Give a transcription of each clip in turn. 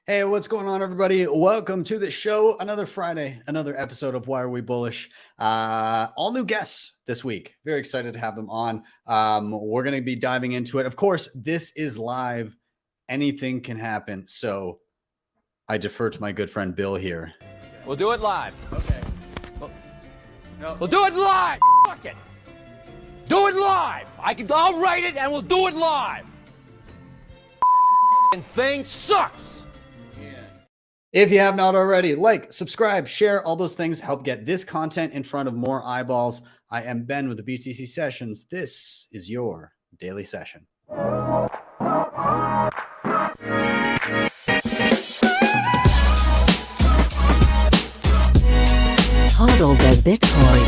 Hey, what's going on, everybody? Welcome to the show. Another Friday, another episode of Why Are We Bullish? All new guests this week. Very excited to have them on. We're going to be diving into it. Of course, this is live. Anything can happen. So I defer to my good friend Bill here. We'll do it live. Okay. We'll do it live. Fuck it. Do it live. I'll write it and we'll do it live. And thing sucks. If you have not already, like, subscribe, share, all those things help get this content in front of more eyeballs. I am Ben with the BTC Sessions. This is your daily session. HODL the Bitcoin.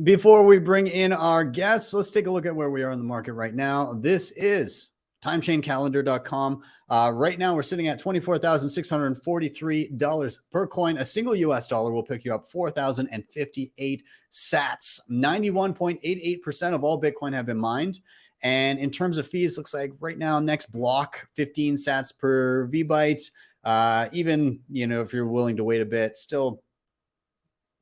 Before we bring in our guests, let's take a look at where we are in the market right now. This is timechain-calendar.com. Right now, we're sitting at $24,643 per coin. A single US dollar will pick you up 4,058 sats. 91.88% of all Bitcoin have been mined. And in terms of fees, looks like right now, next block, 15 sats per VByte. Even, if you're willing to wait a bit, still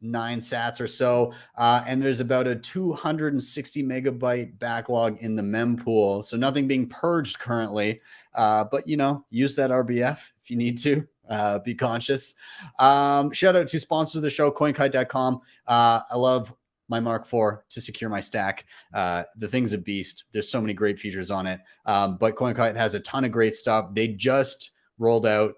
9 sats or so. And there's about a 260 megabyte backlog in the mempool. So nothing being purged currently. But, use that RBF if you need to. Be conscious. Shout out to sponsors of the show, CoinKite.com. I love my Mark IV to secure my stack. The thing's a beast. There's so many great features on it. But CoinKite has a ton of great stuff. They just rolled out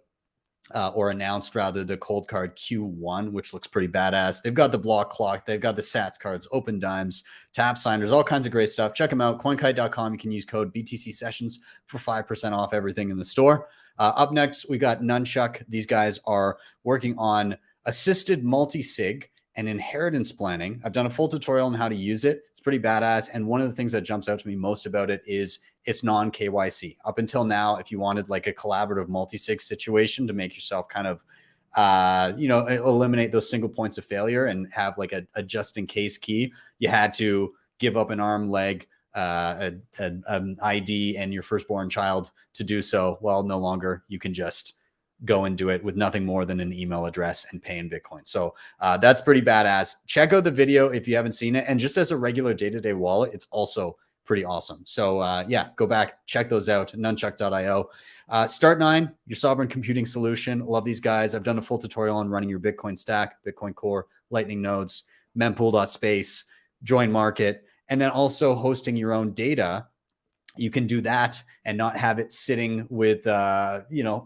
or announced rather the Coldcard Q1, which looks pretty badass. They've got the block clock. They've got the sats cards, open dimes, Tapsigners, all kinds of great stuff. Check them out. CoinKite.com. You can use code BTC Sessions for 5% off everything in the store. Up next, we got Nunchuk. These guys are working on assisted multi-sig and inheritance planning. I've done a full tutorial on how to use it. It's pretty badass. And one of the things that jumps out to me most about it is it's non-KYC. Up until now, if you wanted like a collaborative multi-sig situation to make yourself kind of, eliminate those single points of failure and have like a just in case key, you had to give up an arm, leg, an ID and your firstborn child to do so. Well, no longer. You can just go and do it with nothing more than an email address and pay in Bitcoin. So that's pretty badass. Check out the video if you haven't seen it. And just as a regular day-to-day wallet, it's also pretty awesome. So go back, check those out, nunchuk.io. Start9, your sovereign computing solution. Love these guys. I've done a full tutorial on running your Bitcoin stack, Bitcoin Core, Lightning nodes, mempool.space, join market, and then also hosting your own data. You can do that and not have it sitting with,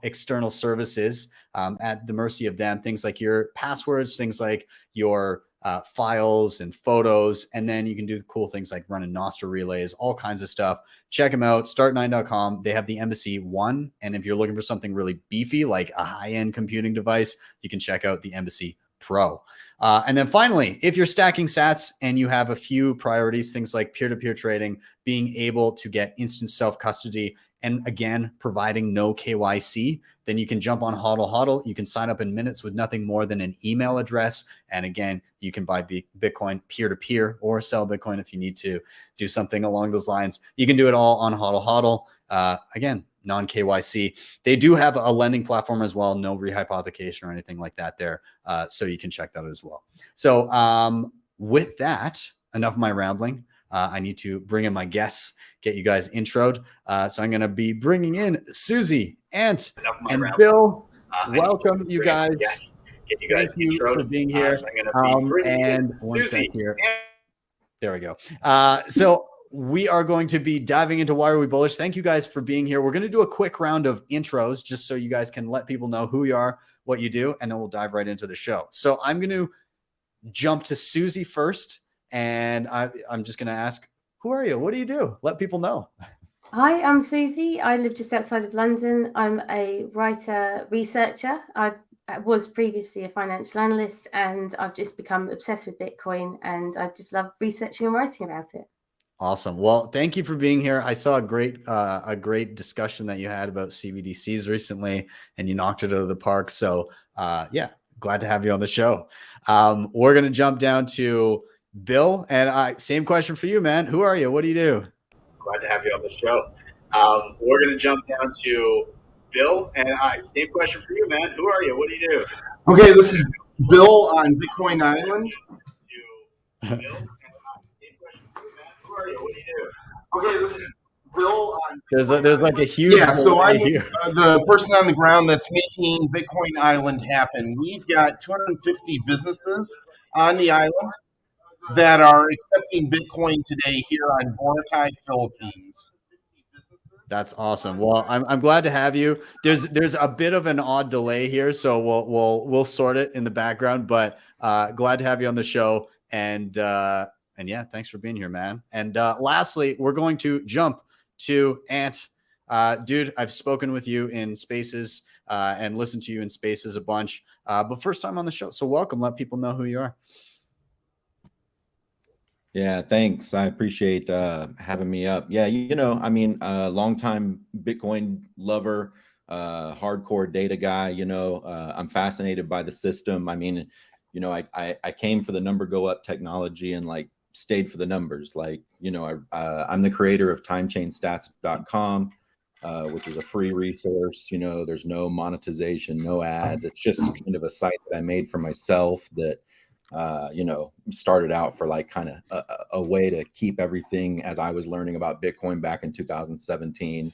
external services at the mercy of them. Things like your passwords, things like your files and photos. And then you can do cool things like running Nostr relays, all kinds of stuff. Check them out, start9.com. They have the Embassy 1. And if you're looking for something really beefy, like a high-end computing device, you can check out the Embassy Pro. And then finally, if you're stacking sats and you have a few priorities, things like peer-to-peer trading, being able to get instant self-custody, and again, providing no KYC, then you can jump on HodlHodl. You can sign up in minutes with nothing more than an email address. And again, you can buy Bitcoin peer-to-peer or sell Bitcoin if you need to do something along those lines. You can do it all on HodlHodl. Again, non-KYC. They do have a lending platform as well. No rehypothecation or anything like that there. So you can check that out as well. So with that, enough of my rambling. I need to bring in my guests, get you guys introed. So I'm going to be bringing in Suze, Ant, and Bill. Welcome, you guys. Get you guys Thank you for being here. So I'm gonna be and one sec here. There we go. So we are going to be diving into Why Are We Bullish. Thank you guys for being here. We're going to do a quick round of intros just so you guys can let people know who you are, what you do, and then we'll dive right into the show. So I'm going to jump to Suze first, and I'm just going to ask, who are you? What do you do? Let people know. Hi, I'm Suze. I live just outside of London. I'm a writer, researcher. I was previously a financial analyst, and I've just become obsessed with Bitcoin, and I just love researching and writing about it. Awesome. Well, thank you for being here. I saw a great discussion that you had about CBDCs recently, and you knocked it out of the park. So glad to have you on the show. We're going to jump down to Bill, and same question for you, man. Who are you? What do you do? Glad to have you on the show. We're going to jump down to Bill and I. Same question for you, man. Who are you? What do you do? Okay, this is Bill on Bitcoin Island. Bill and I. Same question for you, man. Who are you? What do you do? Okay, this is Bill on. There's like a huge So I'm here. the person on the ground that's making Bitcoin Island happen. We've got 250 businesses on the island that are accepting Bitcoin today here on Boracay, Philippines. That's awesome. Well, I'm glad to have you. There's a bit of an odd delay here, so we'll sort it in the background. But glad to have you on the show, and yeah, thanks for being here, man. And lastly, we're going to jump to Ant. Dude, I've spoken with you in spaces and listened to you in spaces a bunch, but first time on the show, so welcome. Let people know who you are. Yeah, thanks. I appreciate having me up. Yeah, I mean, longtime Bitcoin lover, hardcore data guy. I'm fascinated by the system. I mean, I came for the number go up technology and like stayed for the numbers. Like, I'm the creator of timechainstats.com, which is a free resource. There's no monetization, no ads. It's just kind of a site that I made for myself that started out for like kind of a way to keep everything as I was learning about Bitcoin back in 2017.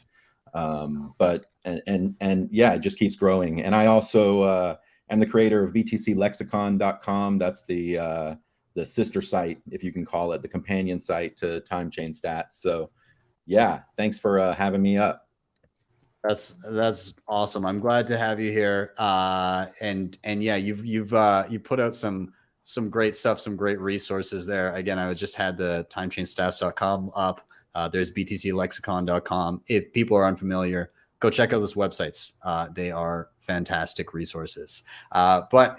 But yeah, it just keeps growing. And I also am the creator of btclexicon.com. That's the sister site, if you can call it, the companion site to Time Chain Stats. So yeah, thanks for having me up. That's awesome. I'm glad to have you here. And yeah, you've put out some great stuff, some great resources there. Again, I just had the timechainstats.com up. There's btclexicon.com. If people are unfamiliar, go check out those websites. They are fantastic resources. But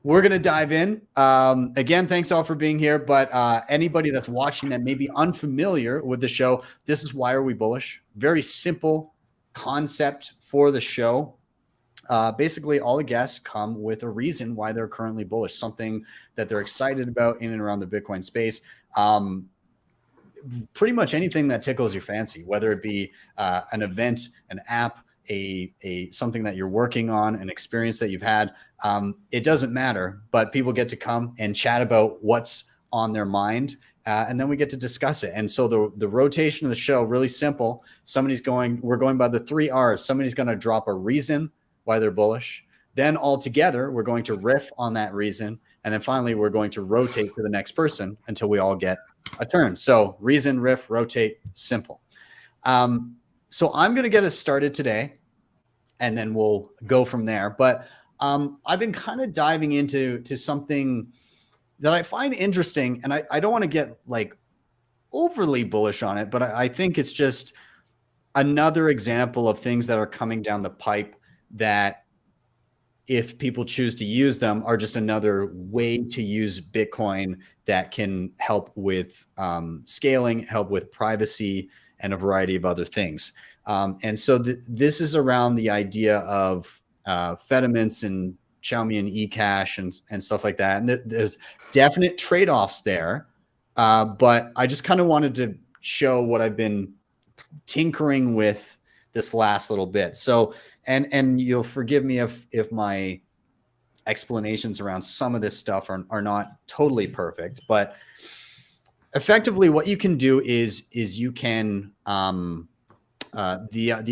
we're going to dive in. Again, thanks all for being here. But anybody that's watching that may be unfamiliar with the show, this is Why Are We Bullish? Very simple concept for the show. Basically, all the guests come with a reason why they're currently bullish, something that they're excited about in and around the Bitcoin space. Pretty much anything that tickles your fancy, whether it be an event, an app, a something that you're working on, an experience that you've had. It doesn't matter, but people get to come and chat about what's on their mind. And then we get to discuss it. And so the rotation of the show, really simple. We're going by the 3 R's. Somebody's going to drop a reason why they're bullish. Then all together, we're going to riff on that reason. And then finally, we're going to rotate to the next person until we all get a turn. So reason, riff, rotate, simple. So I'm going to get us started today, and then we'll go from there. But I've been kind of diving into something that I find interesting, and I don't want to get like overly bullish on it, but I think it's just another example of things that are coming down the pipe that, if people choose to use them, are just another way to use Bitcoin that can help with scaling, help with privacy, and a variety of other things. And so this is around the idea of fedimints and Xiaomi and ecash and stuff like that. And there's definite trade-offs there. But I just kind of wanted to show what I've been tinkering with this last little bit. So, and you'll forgive me if my explanations around some of this stuff are not totally perfect, but effectively what you can do is you can, the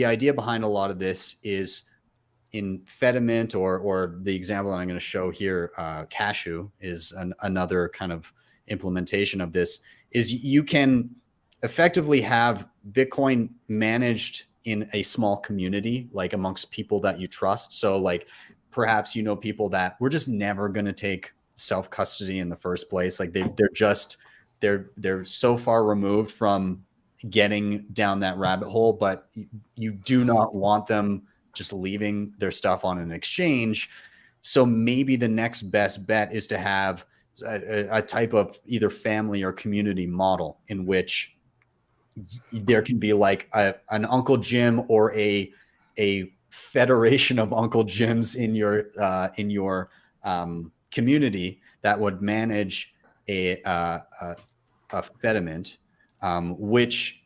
idea behind a lot of this is in Fedimint or the example that I'm going to show here, Cashew is another kind of implementation of this, is you can effectively have Bitcoin managed in a small community, like amongst people that you trust. So like perhaps, people that we're just never going to take self-custody in the first place. Like they're so far removed from getting down that rabbit hole, but you do not want them just leaving their stuff on an exchange. So maybe the next best bet is to have a type of either family or community model in which there can be like an Uncle Jim or a federation of Uncle Jims in your community that would manage a Fedimint, which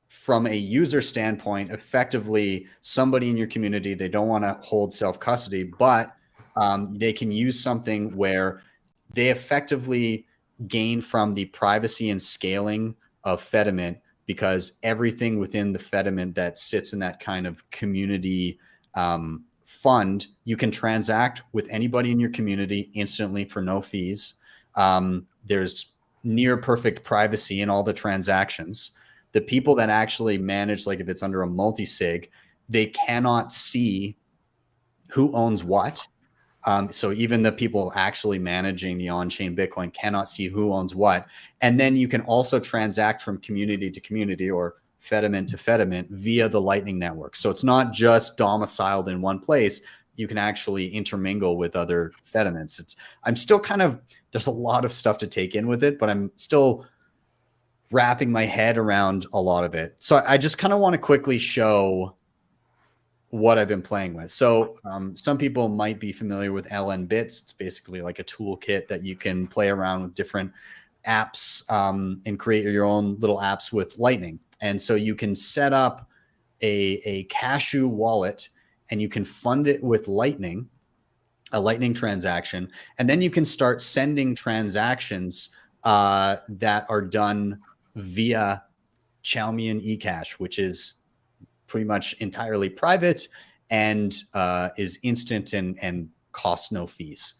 from a user standpoint, effectively somebody in your community, they don't want to hold self-custody, but they can use something where they effectively gain from the privacy and scaling of Fedimint, because everything within the Fedimint that sits in that kind of community fund, you can transact with anybody in your community instantly for no fees. There's near perfect privacy in all the transactions. The people that actually manage, like if it's under a multi-sig, they cannot see who owns what. So even the people actually managing the on-chain Bitcoin cannot see who owns what. And then you can also transact from community to community or Fedimint to Fedimint via the Lightning Network. So it's not just domiciled in one place. You can actually intermingle with other Fedimints. I'm still kind of, there's a lot of stuff to take in with it, but I'm still wrapping my head around a lot of it. So I just kind of want to quickly show what I've been playing with. So some people might be familiar with LN Bits. It's basically like a toolkit that you can play around with different apps and create your own little apps with Lightning. And so you can set up a cashew wallet and you can fund it with Lightning, a Lightning transaction. And then you can start sending transactions that are done via Chalmian eCash, which is pretty much entirely private and is instant and costs no fees.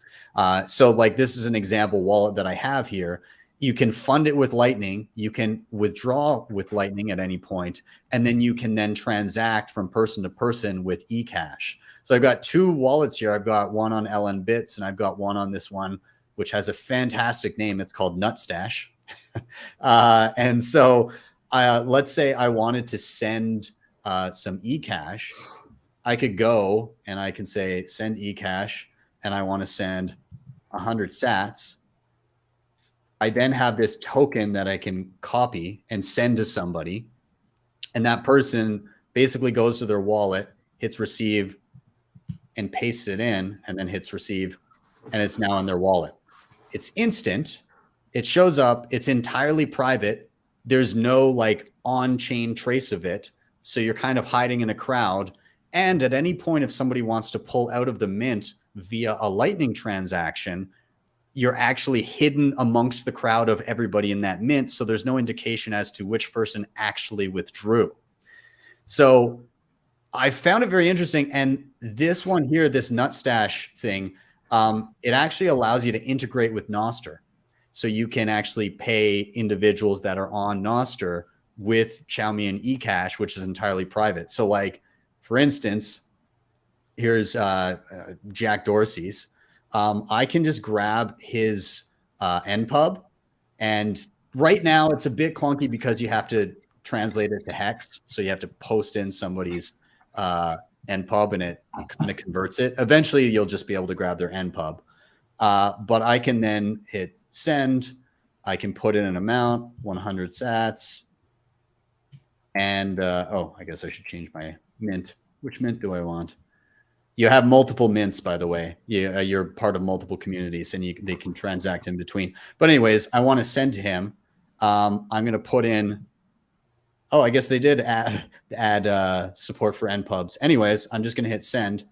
So like this is an example wallet that I have here. You can fund it with Lightning. You can withdraw with Lightning at any point, and then you can then transact from person to person with eCash. So I've got two wallets here. I've got one on LN Bits and I've got one on this one, which has a fantastic name. It's called Nutstash. And so let's say I wanted to send some eCash. I could go and I can say send eCash, and I want to send 100 sats. I then have this token that I can copy and send to somebody, and that person basically goes to their wallet, hits receive, and pastes it in, and then hits receive, and it's now in their wallet. It's instant. It shows up. It's entirely private. There's no like on-chain trace of it. So you're kind of hiding in a crowd. And at any point, if somebody wants to pull out of the mint via a Lightning transaction, you're actually hidden amongst the crowd of everybody in that mint. So there's no indication as to which person actually withdrew. So I found it very interesting. And this one here, this Nutstash thing, it actually allows you to integrate with Nostr. So you can actually pay individuals that are on Nostr with Chalmian eCash, which is entirely private. So like, for instance, here's Jack Dorsey's. I can just grab his NPub, and right now it's a bit clunky because you have to translate it to hex. So you have to post in somebody's NPub and it kind of converts it. Eventually you'll just be able to grab their NPub. But I can then hit send. I can put in an amount, 100 sats. And, oh, I guess I should change my mint. Which mint do I want? You have multiple mints, by the way. You're part of multiple communities, and they can transact in between. But anyways, I want to send to him. I'm going to put in, oh, I guess they did add support for NPubs. Anyways, I'm just going to hit send,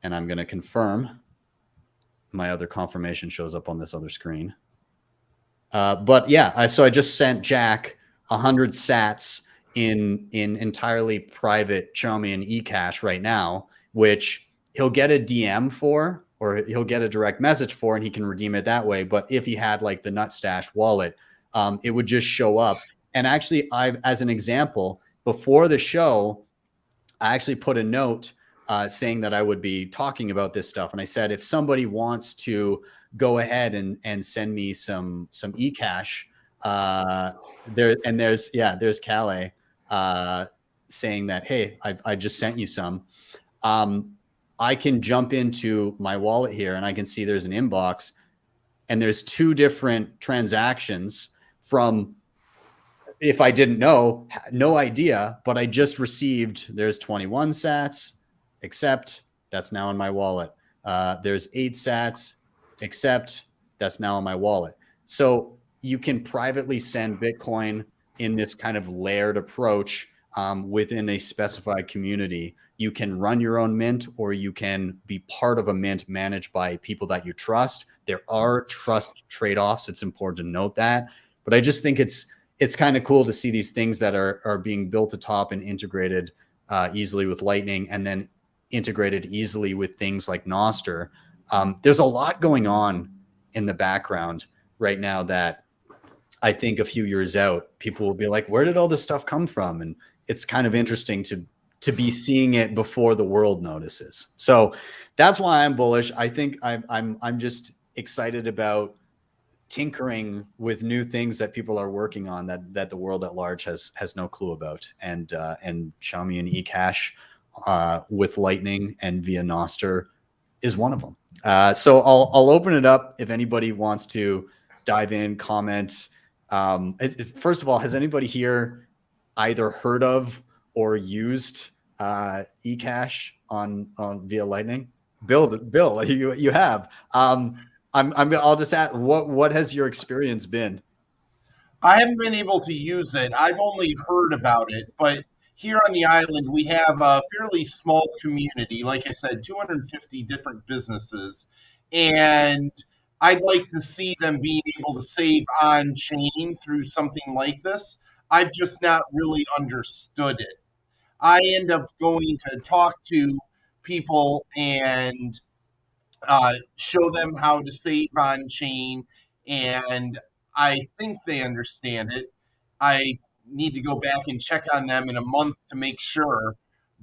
and I'm going to confirm. My other confirmation shows up on this other screen. But yeah, so I just sent Jack 100 sats in entirely private Chalmian eCash right now, which he'll get a DM for, or he'll get a direct message for, and he can redeem it that way. But if he had like the Nutstash wallet, it would just show up. And actually, as an example, before the show, I actually put a note saying that I would be talking about this stuff. And I said, if somebody wants to go ahead and send me some eCash, there's Calais saying that, hey, I just sent you some. I can jump into my wallet here and I can see there's an inbox, and there's two different transactions from, if I didn't know, no idea, but I just received, there's 21 sats, accept, that's now in my wallet. There's 8 sats, accept, that's now in my wallet. So you can privately send Bitcoin in this kind of layered approach within a specified community. You can run your own mint, or you can be part of a mint managed by people that you trust. There are trust trade-offs. It's important to note that. But I just think it's kind of cool to see these things that are being built atop and integrated easily with Lightning, and then integrated easily with things like Nostr. There's a lot going on in the background right now that I think a few years out, people will be like, where did all this stuff come from? And it's kind of interesting to be seeing it before the world notices. So that's why I'm bullish. I think I'm just excited about tinkering with new things that people are working on that the world at large has no clue about. And Xiaomi and ecash with Lightning and via Nostr is one of them. So I'll open it up if anybody wants to dive in, comment. First of all, has anybody here either heard of or used ecash on via Lightning? Bill, you have. I'll just ask, what has your experience been? I haven't been able to use it. I've only heard about it, but here on the island, we have a fairly small community. Like I said, 250 different businesses, and I'd like to see them being able to save on chain through something like this. I've just not really understood it. I end up going to talk to people and show them how to save on chain, and I think they understand it. I need to go back and check on them in a month to make sure,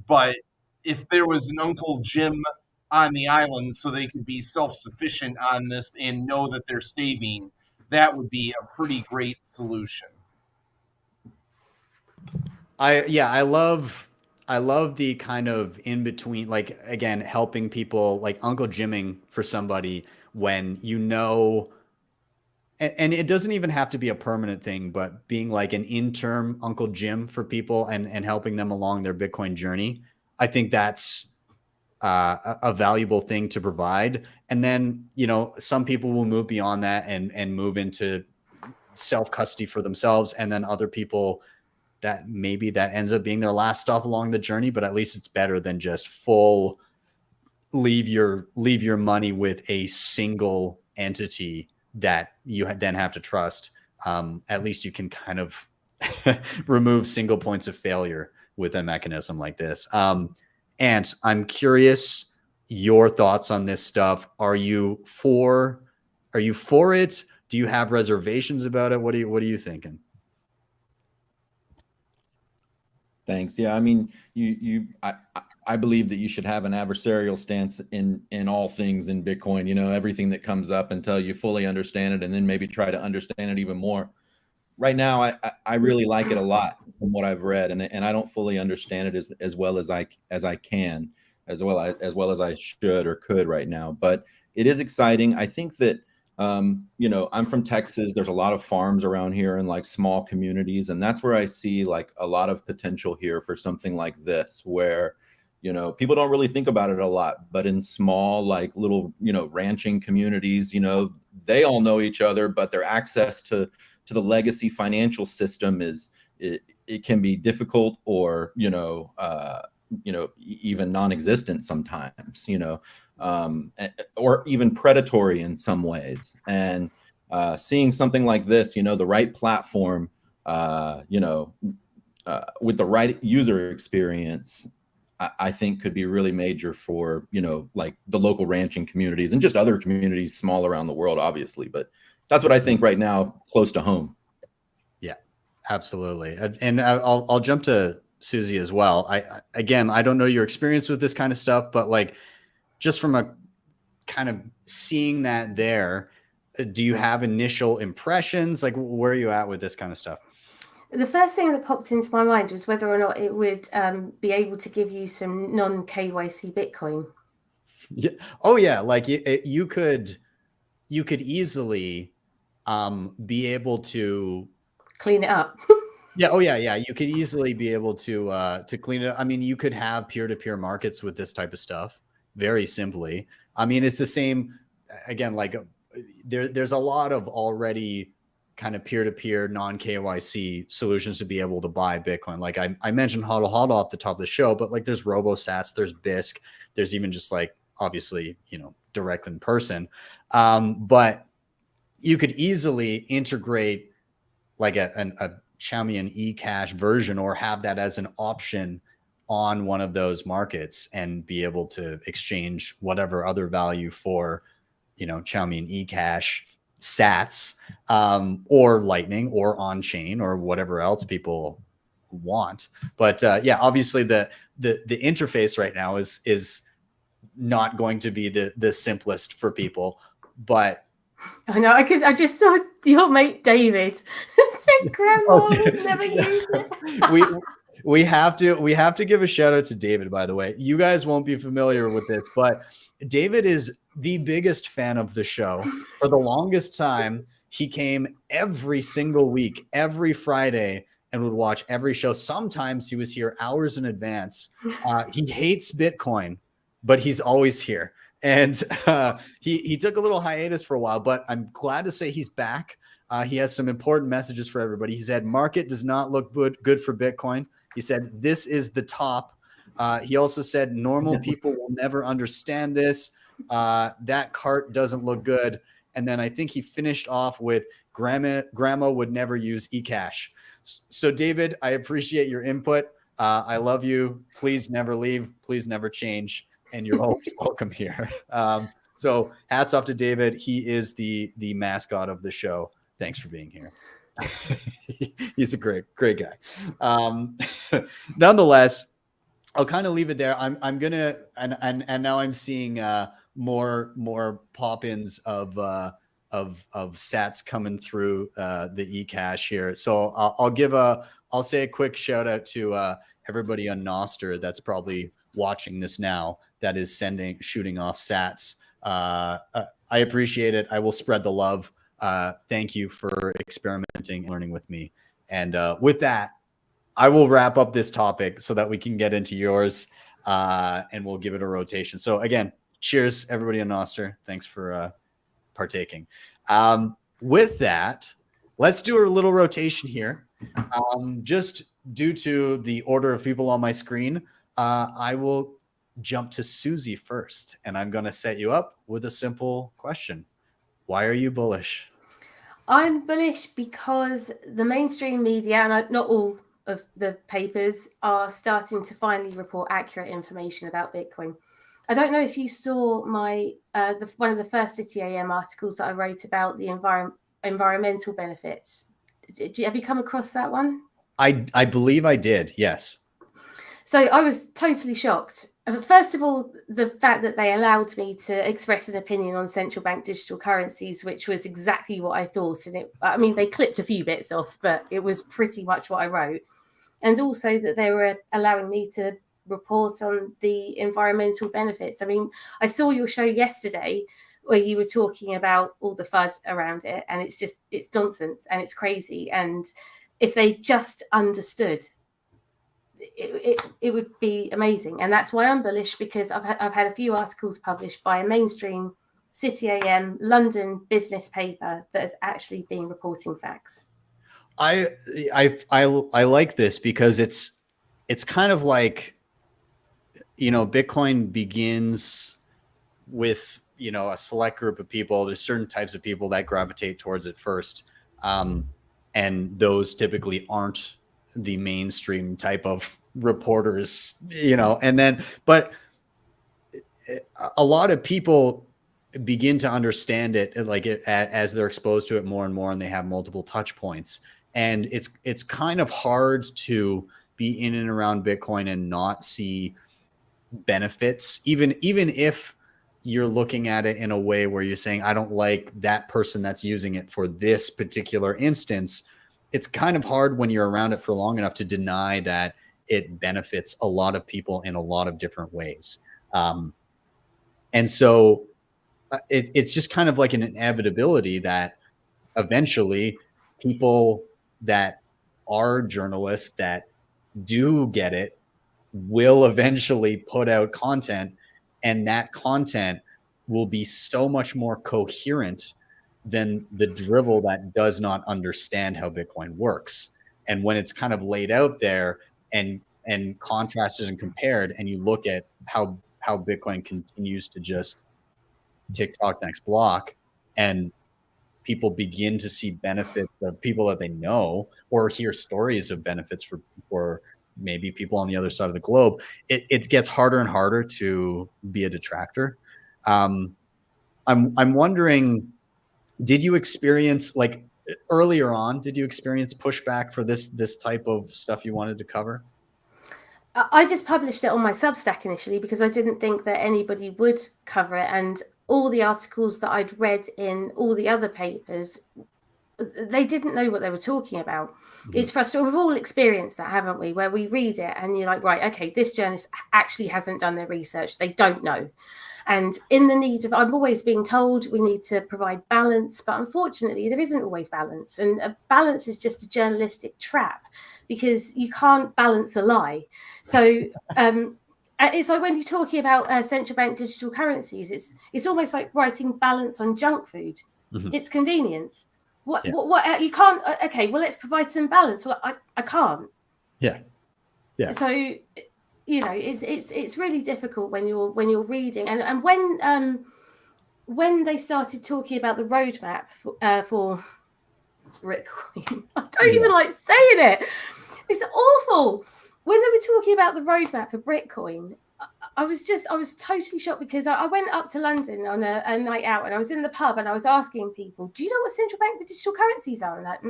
but if there was an Uncle Jim on the island so they could be self-sufficient on this and know that they're saving, that would be a pretty great solution. I love the kind of in between, like, again, helping people, like Uncle Jimming for somebody when you know, and it doesn't even have to be a permanent thing, but being like an interim Uncle Jim for people and helping them along their Bitcoin journey. I think that's a valuable thing to provide. And then, you know, some people will move beyond that and move into self-custody for themselves. And then other people that maybe that ends up being their last stop along the journey, but at least it's better than just full leave your money with a single entity that you then have to trust. At least you can kind of remove single points of failure with a mechanism like this. And I'm curious your thoughts on this stuff. Are you for it? Do you have reservations about it? What are you thinking? Thanks. Yeah, I mean, I believe that you should have an adversarial stance in all things in Bitcoin. You know, everything that comes up until you fully understand it, and then maybe try to understand it even more. Right now, I really like it a lot from what I've read, and I don't fully understand it as well as I can, as well as I should or could right now. But it is exciting. I think that you know, I'm from Texas. There's a lot of farms around here and like small communities. And that's where I see like a lot of potential here for something like this, where, you know, people don't really think about it a lot, but in small, like little, you know, ranching communities, you know, they all know each other, but their access to the legacy financial system it can be difficult or, even non-existent sometimes, you know, or even predatory in some ways. And seeing something like this, you know, the right platform, with the right user experience, I think could be really major for, you know, like the local ranching communities and just other communities small around the world, obviously. But that's what I think right now, close to home. Yeah, absolutely. And I'll jump to Susie as well. I don't know your experience with this kind of stuff, but like just from a kind of seeing that there, do you have initial impressions? Like, where are you at with this kind of stuff? The first thing that popped into my mind was whether or not it would be able to give you some non-KYC Bitcoin. Yeah. Oh yeah. Like you could easily be able to clean it up. Yeah. Oh yeah. Yeah. You could easily be able to clean it up. I mean, you could have peer-to-peer markets with this type of stuff very simply. I mean, it's the same again, like there's a lot of already kind of peer-to-peer non-KYC solutions to be able to buy Bitcoin. Like I mentioned HodlHodl off the top of the show, but like there's RoboSats, there's BISC, there's even just like obviously, direct in person. But you could easily integrate like a Xiaomi and ecash version, or have that as an option on one of those markets and be able to exchange whatever other value for, Xiaomi and ecash sats, or Lightning, or on chain, or whatever else people want. But yeah, obviously the interface right now is not going to be the simplest for people. But I know, I just saw your mate David said grandma would never use it. we have to give a shout out to David, by the way. You guys won't be familiar with this, but David is the biggest fan of the show. For the longest time, he came every single week, every Friday, and would watch every show. Sometimes he was here hours in advance. He hates Bitcoin, but he's always here. And he took a little hiatus for a while, but I'm glad to say he's back. He has some important messages for everybody. He said, market does not look good for Bitcoin. He said, this is the top. He also said, normal people will never understand this. That cart doesn't look good. And then I think he finished off with grandma would never use ecash. So David, I appreciate your input. I love you. Please never leave. Please never change. And you're always welcome here. So hats off to David. He is the mascot of the show. Thanks for being here. He's a great guy. Nonetheless, I'll kind of leave it there. I'm gonna and now I'm seeing more pop-ins of sats coming through the ecash here. So I'll say a quick shout out to everybody on Nostr that's probably watching this now, that is shooting off sats. I appreciate it. I will spread the love. Thank you for experimenting and learning with me. And with that, I will wrap up this topic so that we can get into yours, and we'll give it a rotation. So again, cheers, everybody on Nostr. Thanks for partaking. With that, let's do a little rotation here. Just due to the order of people on my screen, I will jump to Susie first, and I'm going to set you up with a simple question. Why are you bullish? I'm bullish because the mainstream media, and not all of the papers, are starting to finally report accurate information about Bitcoin. I don't know if you saw my one of the first City AM articles that I wrote about the environmental benefits. Have you come across that one? I believe I did, yes. So I was totally shocked. First of all, the fact that they allowed me to express an opinion on central bank digital currencies, which was exactly what I thought. And they clipped a few bits off, but it was pretty much what I wrote. And also that they were allowing me to report on the environmental benefits. I mean, I saw your show yesterday where you were talking about all the FUD around it, and it's nonsense and it's crazy. And if they just understood, it would be amazing. And that's why I'm bullish, because I've had a few articles published by a mainstream City AM London business paper that has actually been reporting facts. I like this because it's kind of like, Bitcoin begins with, a select group of people. There's certain types of people that gravitate towards it first. And those typically aren't the mainstream type of reporters, but a lot of people begin to understand it as they're exposed to it more and more, and they have multiple touch points. And it's kind of hard to be in and around Bitcoin and not see benefits, even if you're looking at it in a way where you're saying, I don't like that person that's using it for this particular instance. It's kind of hard when you're around it for long enough to deny that it benefits a lot of people in a lot of different ways. And so it's just kind of like an inevitability that eventually people that are journalists that do get it will eventually put out content, and that content will be so much more coherent than the drivel that does not understand how Bitcoin works. And when it's kind of laid out there and contrasted and compared, and you look at how Bitcoin continues to just TikTok next block, and people begin to see benefits of people that they know, or hear stories of benefits for maybe people on the other side of the globe, it gets harder and harder to be a detractor. I'm wondering, did you experience, like earlier on, did you experience pushback for this type of stuff you wanted to cover? I just published it on my Substack initially because I didn't think that anybody would cover it, and all the articles that I'd read in all the other papers, they didn't know what they were talking about. It's frustrating. We've all experienced that, haven't we? Where we read it and you're like, right, okay, this journalist actually hasn't done their research. They don't know. And in the need of, I'm always being told we need to provide balance, but unfortunately there isn't always balance. And a balance is just a journalistic trap because you can't balance a lie. So it's like when you're talking about central bank digital currencies, it's almost like writing balance on junk food. It's convenience. What you can't, okay, well, let's provide some balance. Well, I can't. Yeah. So, you know, it's really difficult when you're reading, and when they started talking about the roadmap for Bitcoin, I don't even like saying it. It's awful. When they were talking about the roadmap for Bitcoin, I was totally shocked because I went up to London on a night out and I was in the pub and I was asking people, do you know what central bank digital currencies are? And like,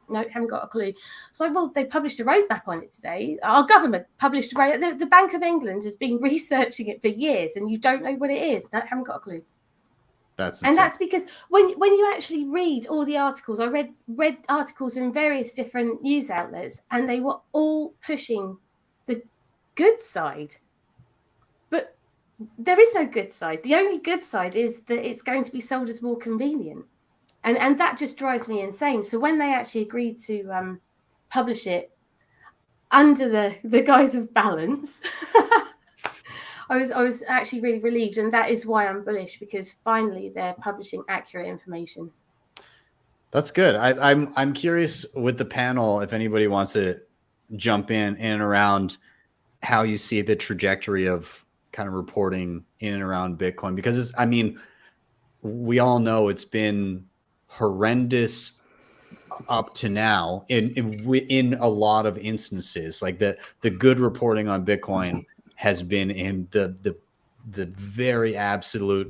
no, haven't got a clue. So, well, they published a roadmap on it today. Our government published the Bank of England has been researching it for years, and you don't know what it is. No, haven't got a clue. That's because when you actually read all the articles, I read articles in various different news outlets, and they were all pushing the good side. But there is no good side. The only good side is that it's going to be sold as more convenient. And that just drives me insane. So when they actually agreed to publish it under the guise of balance, I was actually really relieved. And that is why I'm bullish, because finally they're publishing accurate information. That's good. I'm curious with the panel, if anybody wants to jump in and around how you see the trajectory of kind of reporting in and around Bitcoin, because we all know it's been horrendous up to now in a lot of instances. Like the good reporting on Bitcoin has been in the very absolute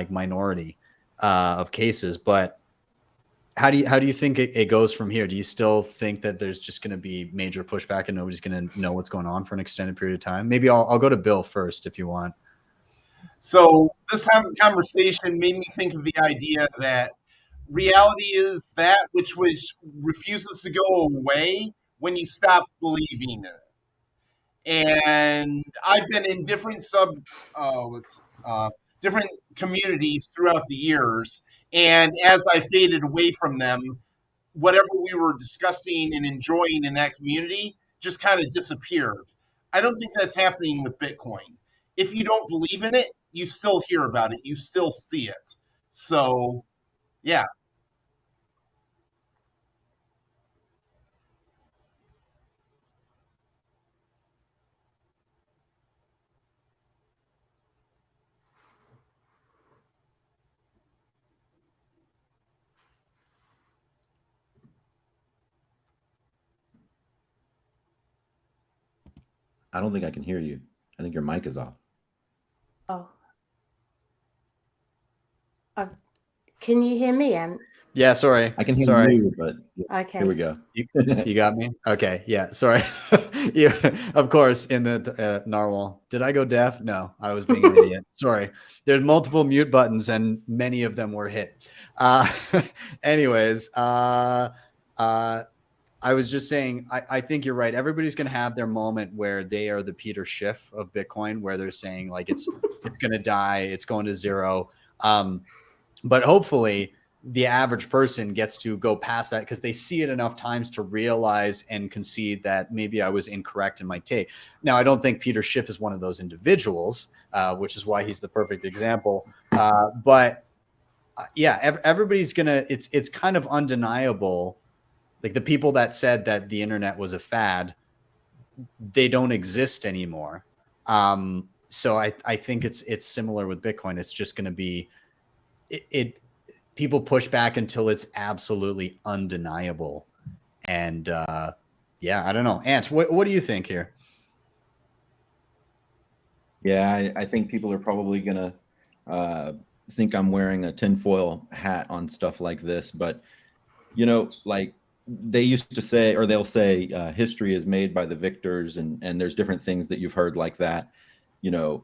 minority of cases. But how do you think it goes from here? Do you still think that there's just going to be major pushback and nobody's going to know what's going on for an extended period of time? Maybe I'll go to Bill first if you want. So this conversation made me think of the idea that reality is that which refuses to go away when you stop believing it. And I've been in different different communities throughout the years, and as I faded away from them, whatever we were discussing and enjoying in that community just kind of disappeared. I don't think that's happening with Bitcoin. If you don't believe in it, you still hear about it, you still see it. So, yeah. I don't think I can hear you. I think your mic is off. Oh. Can you hear me, Ant? Yeah, sorry. I can hear you, but okay. Here we go. You got me? Okay, yeah, sorry. Of course, in the narwhal. Did I go deaf? No, I was being an idiot. Sorry. There's multiple mute buttons, and many of them were hit. Anyways, I was just saying, I think you're right. Everybody's going to have their moment where they are the Peter Schiff of Bitcoin, where they're saying like it's going to die, it's going to zero. But hopefully the average person gets to go past that because they see it enough times to realize and concede that maybe I was incorrect in my take. Now, I don't think Peter Schiff is one of those individuals, which is why he's the perfect example. But yeah, everybody's gonna. It's kind of undeniable. Like the people that said that the internet was a fad, they don't exist anymore. So I think it's similar with Bitcoin. It's just going to be people push back until it's absolutely undeniable. And yeah, I don't know. Ant, what do you think here? Yeah, I think people are probably gonna think I'm wearing a tinfoil hat on stuff like this, but you know, like they used to say, or they'll say, history is made by the victors, and there's different things that you've heard like that. You know,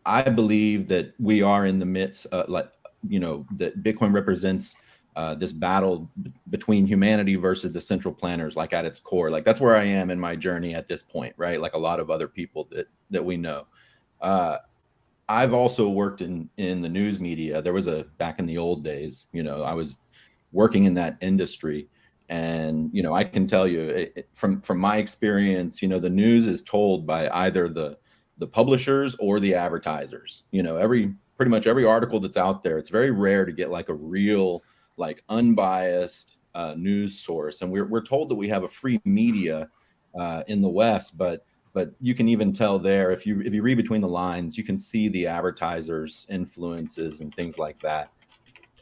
I believe that we are in the midst, like, you know, that Bitcoin represents this battle between humanity versus the central planners, like at its core. Like that's where I am in my journey at this point, right? Like a lot of other people that we know. I've also worked in the news media. There was back in the old days, you know, I was working in that industry, and you know, I can tell you from my experience, you know, the news is told by either the publishers or the advertisers. You know, pretty much every article that's out there, it's very rare to get like a real, like unbiased news source. And we're told that we have a free media in the West, but you can even tell there, if you read between the lines, you can see the advertisers' influences and things like that.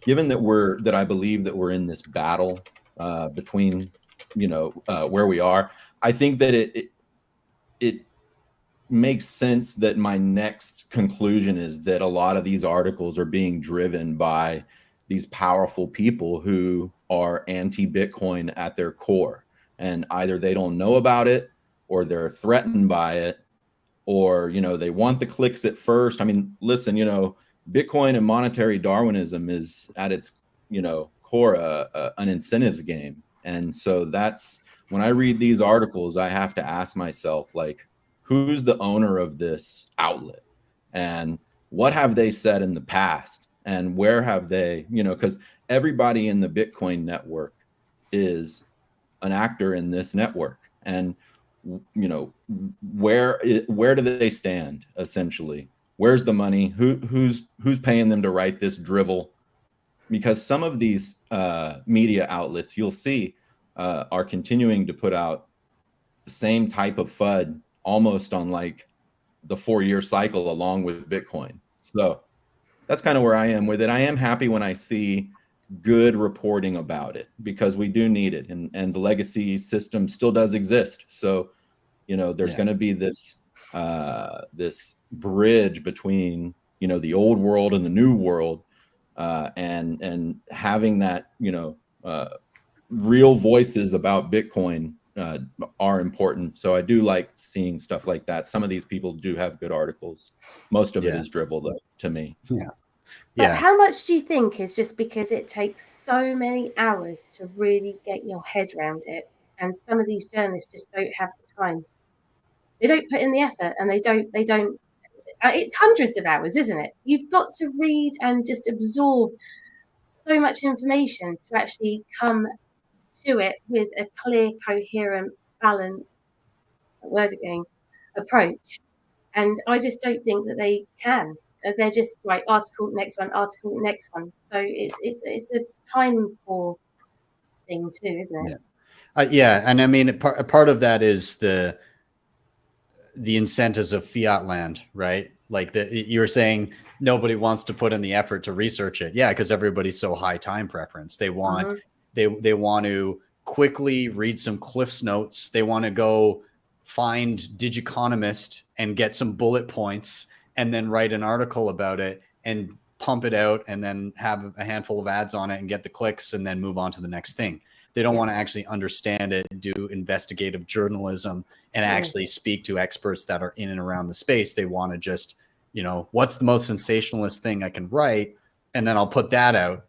Given that I believe that we're in this battle between, you know, where we are, I think that it makes sense that my next conclusion is that a lot of these articles are being driven by these powerful people who are anti-Bitcoin at their core, and either they don't know about it, or they're threatened by it, or, you know, they want the clicks at first. I mean, listen, you know, Bitcoin and monetary Darwinism is at its, you know, core an incentives game. And so that's when I read these articles, I have to ask myself, like, who's the owner of this outlet, and what have they said in the past, and where have they, you know, because everybody in the Bitcoin network is an actor in this network, and you know, where do they stand essentially? Where's the money? Who's paying them to write this drivel? Because some of these media outlets you'll see are continuing to put out the same type of FUD almost on like the 4-year cycle along with Bitcoin. So that's kind of where I am with it. I am happy when I see good reporting about it, because we do need it, and the legacy system still does exist. So, you know, there's going to be this this bridge between, you know, the old world and the new world, and having that, you know, real voices about Bitcoin are important. So I do like seeing stuff like that. Some of these people do have good articles. Most of it is drivel, though, to me. Yeah. But how much do you think is just because it takes so many hours to really get your head around it, and some of these journalists just don't have the time? They don't put in the effort, and they don't. It's hundreds of hours, isn't it? You've got to read and just absorb so much information to actually come to it with a clear, coherent, balanced, word again, approach. And I just don't think that they can. They're just like article, next one, article, next one. So it's a time poor thing too, isn't it? Yeah, and I mean, part of that is the incentives of fiat land, right? Like you were saying, nobody wants to put in the effort to research it. Yeah, because everybody's so high time preference. They want they want to quickly read some Cliff's notes. They want to go find Digiconomist and get some bullet points, and then write an article about it and pump it out, and then have a handful of ads on it and get the clicks, and then move on to the next thing. They don't want to actually understand it, do investigative journalism, and actually speak to experts that are in and around the space. They want to just, you know, what's the most sensationalist thing I can write, and then I'll put that out.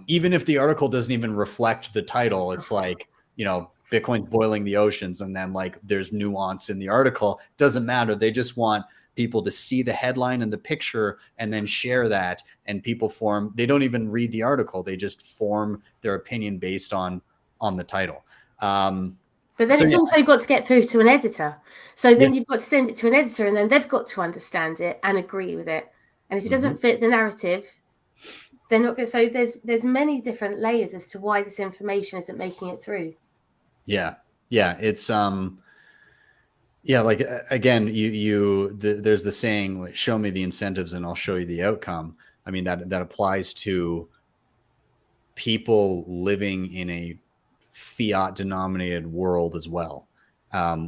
Even if the article doesn't even reflect the title, it's like, you know, Bitcoin's boiling the oceans, and then like there's nuance in the article. Doesn't matter. They just want people to see the headline and the picture and then share that, and people they don't even read the article. They just form their opinion based on the title. But then it's also got to get through to an editor. So then you've got to send it to an editor, and then they've got to understand it and agree with it. And if it doesn't fit the narrative, they're not going to. So there's many different layers as to why this information isn't making it through. Yeah. It's yeah, like again, there's the saying, like, show me the incentives and I'll show you the outcome. I mean, that applies to people living in a fiat denominated world as well,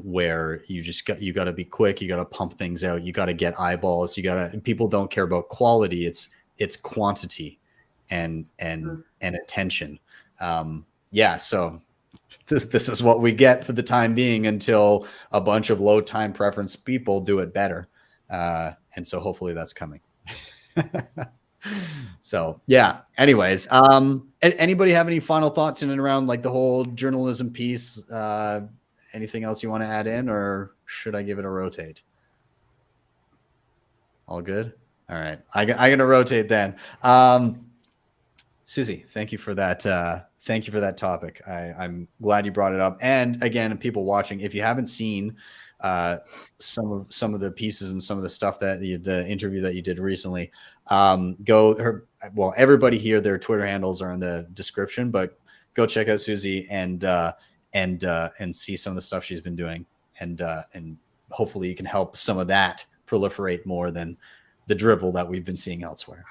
where you got to be quick, you got to pump things out, you got to get eyeballs, people don't care about quality, it's quantity and attention. Yeah, so this is what we get for the time being until a bunch of low time preference people do it better. And so hopefully that's coming. So yeah, anyways, anybody have any final thoughts in and around like the whole journalism piece? Anything else you want to add in, or should I give it a rotate? All good. All right. I'm going to rotate then. Susie, thank you for that. Thank you for that topic. I'm glad you brought it up. And again, people watching, if you haven't seen some of the pieces and some of the stuff that the interview that you did recently, everybody here, their Twitter handles are in the description, but go check out Susie and see some of the stuff she's been doing, and hopefully you can help some of that proliferate more than the drivel that we've been seeing elsewhere.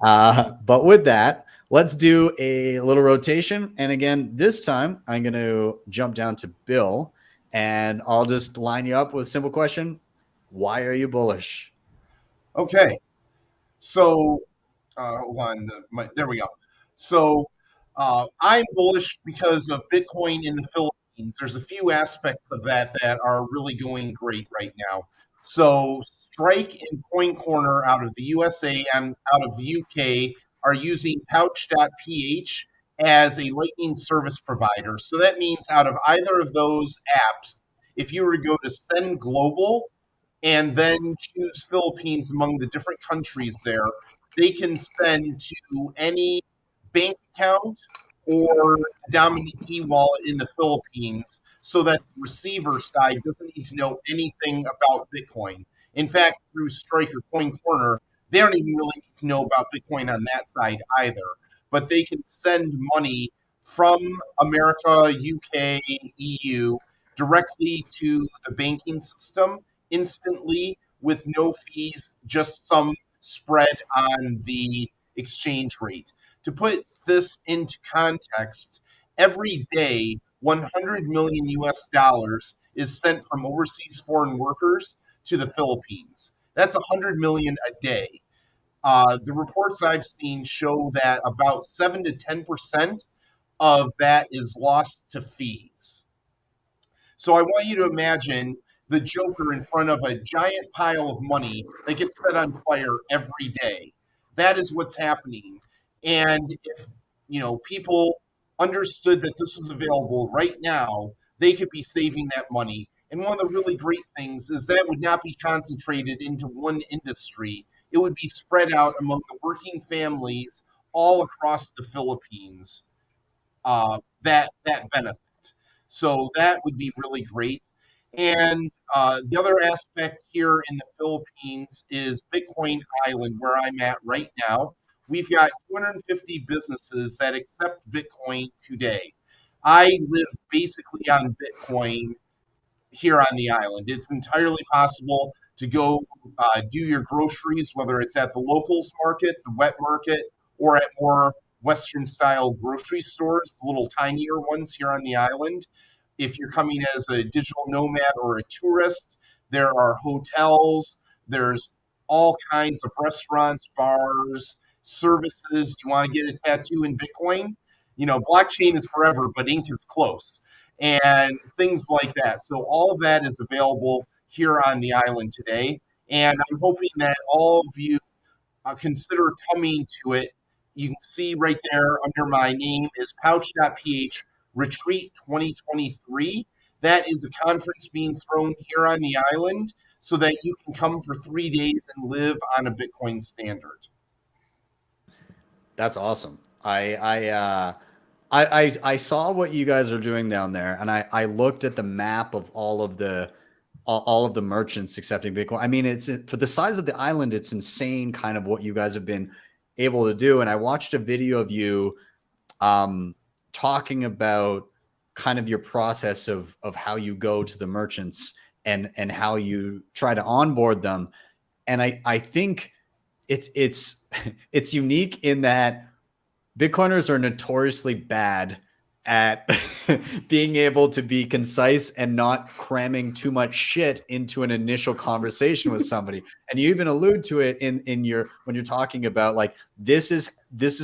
But with that, let's do a little rotation. And again, this time I'm going to jump down to Bill, and I'll just line you up with a simple question. Why are you bullish? Okay. So, hold on. There we go. So, I'm bullish because of Bitcoin in the Philippines. There's a few aspects of that are really going great right now. So, Strike and Coin Corner out of the USA and out of the UK are using pouch.ph as a Lightning service provider. So that means out of either of those apps, if you were to go to Send Global and then choose Philippines among the different countries there, they can send to any bank account or dominant e-wallet in the Philippines, so that the receiver side doesn't need to know anything about Bitcoin. In fact, through Strike or Coin Corner, they don't even really need to know about Bitcoin on that side either. But they can send money from America, UK, EU directly to the banking system instantly with no fees, just some spread on the exchange rate. To put this into context, every day 100 million US dollars is sent from overseas foreign workers to the Philippines. That's 100 million a day. The reports I've seen show that about 7 to 10% of that is lost to fees. So I want you to imagine the Joker in front of a giant pile of money that gets set on fire every day. That is what's happening. And if people understood that this was available right now, they could be saving that money. And one of the really great things is that would not be concentrated into one industry. It would be spread out among the working families all across the Philippines, that benefit. So that would be really great. And the other aspect here in the Philippines is Bitcoin Island, where I'm at right now. We've got 250 businesses that accept Bitcoin today. I live basically on Bitcoin here on the island. It's entirely possible to go do your groceries, whether it's at the locals market, the wet market, or at more Western style grocery stores, the little tinier ones here on the island. If you're coming as a digital nomad or a tourist, there are hotels, there's all kinds of restaurants, bars, services. You want to get a tattoo in Bitcoin? Blockchain is forever, but ink is close, and things like that. So all of that is available here on the island today. And I'm hoping that all of you consider coming to it. You can see right there under my name is pouch.ph Retreat 2023. That is a conference being thrown here on the island so that you can come for 3 days and live on a Bitcoin standard. That's awesome. I saw what you guys are doing down there, and I looked at the map of all of the all of the merchants accepting Bitcoin. I mean, it's for the size of the island, it's insane kind of what you guys have been able to do. And I watched a video of you talking about kind of your process of how you go to the merchants and how you try to onboard them. And I think it's unique in that Bitcoiners are notoriously bad at being able to be concise and not cramming too much shit into an initial conversation with somebody. And you even allude to it in your, when you're talking about like, this is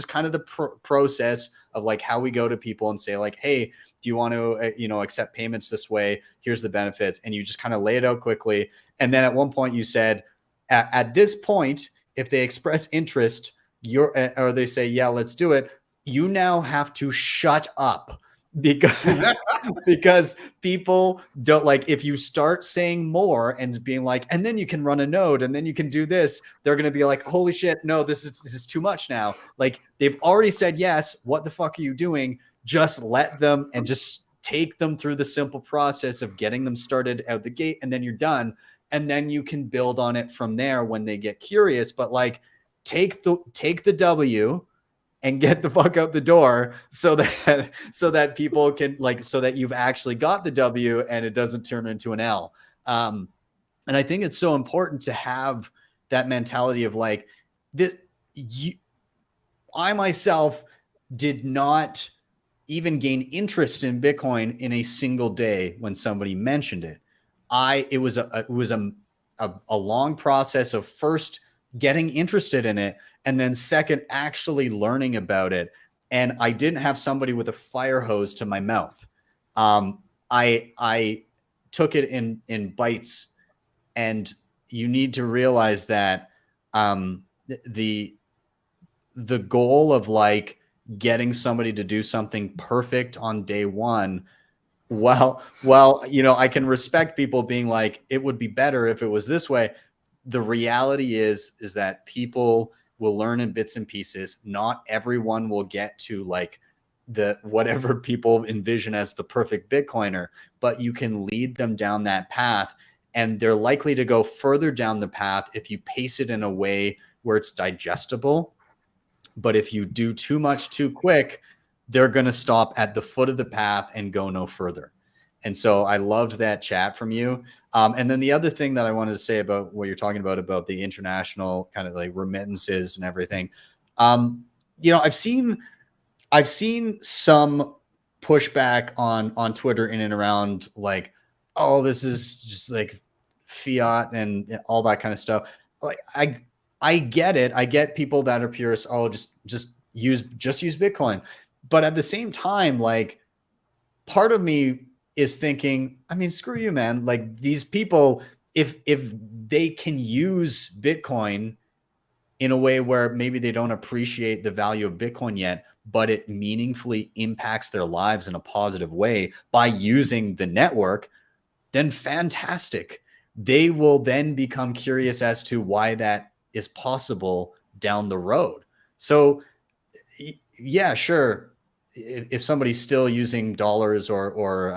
kind of the process of like how we go to people and say like, hey, do you want to, accept payments this way? Here's the benefits. And you just kind of lay it out quickly. And then at one point you said, at this point, if they express interest, or they say, yeah, let's do it, you now have to shut up because people don't like, if you start saying more and being like, and then you can run a node and then you can do this, they're going to be like, holy shit, no, this is too much now. Like they've already said yes. What the fuck are you doing? Just let them and just take them through the simple process of getting them started out the gate, and then you're done. And then you can build on it from there when they get curious. But like, take the W and get the fuck out the door so that people can like, so that you've actually got the W and it doesn't turn into an L. And I think it's so important to have that mentality of like this. I myself did not even gain interest in Bitcoin in a single day when somebody mentioned it. It was a long process of first getting interested in it, and then second, actually learning about it. And I didn't have somebody with a fire hose to my mouth. I took it in bites, and you need to realize that the goal of like getting somebody to do something perfect on day one, well, I can respect people being like, it would be better if it was this way. The reality is that people will learn in bits and pieces. Not everyone will get to like the whatever people envision as the perfect Bitcoiner, but you can lead them down that path, and they're likely to go further down the path if you pace it in a way where it's digestible. But if you do too much too quick, they're going to stop at the foot of the path and go no further. And so I loved that chat from you. And then the other thing that I wanted to say about what you're talking about the international kind of like remittances and everything. I've seen some pushback on Twitter in and around like, oh, this is just like fiat and all that kind of stuff. Like I get it. I get people that are purists. Oh, just use Bitcoin. But at the same time, like part of me is thinking, I mean, screw you, man. Like these people, if they can use Bitcoin in a way where maybe they don't appreciate the value of Bitcoin yet, but it meaningfully impacts their lives in a positive way by using the network, then fantastic. They will then become curious as to why that is possible down the road. So yeah, sure. If somebody's still using dollars or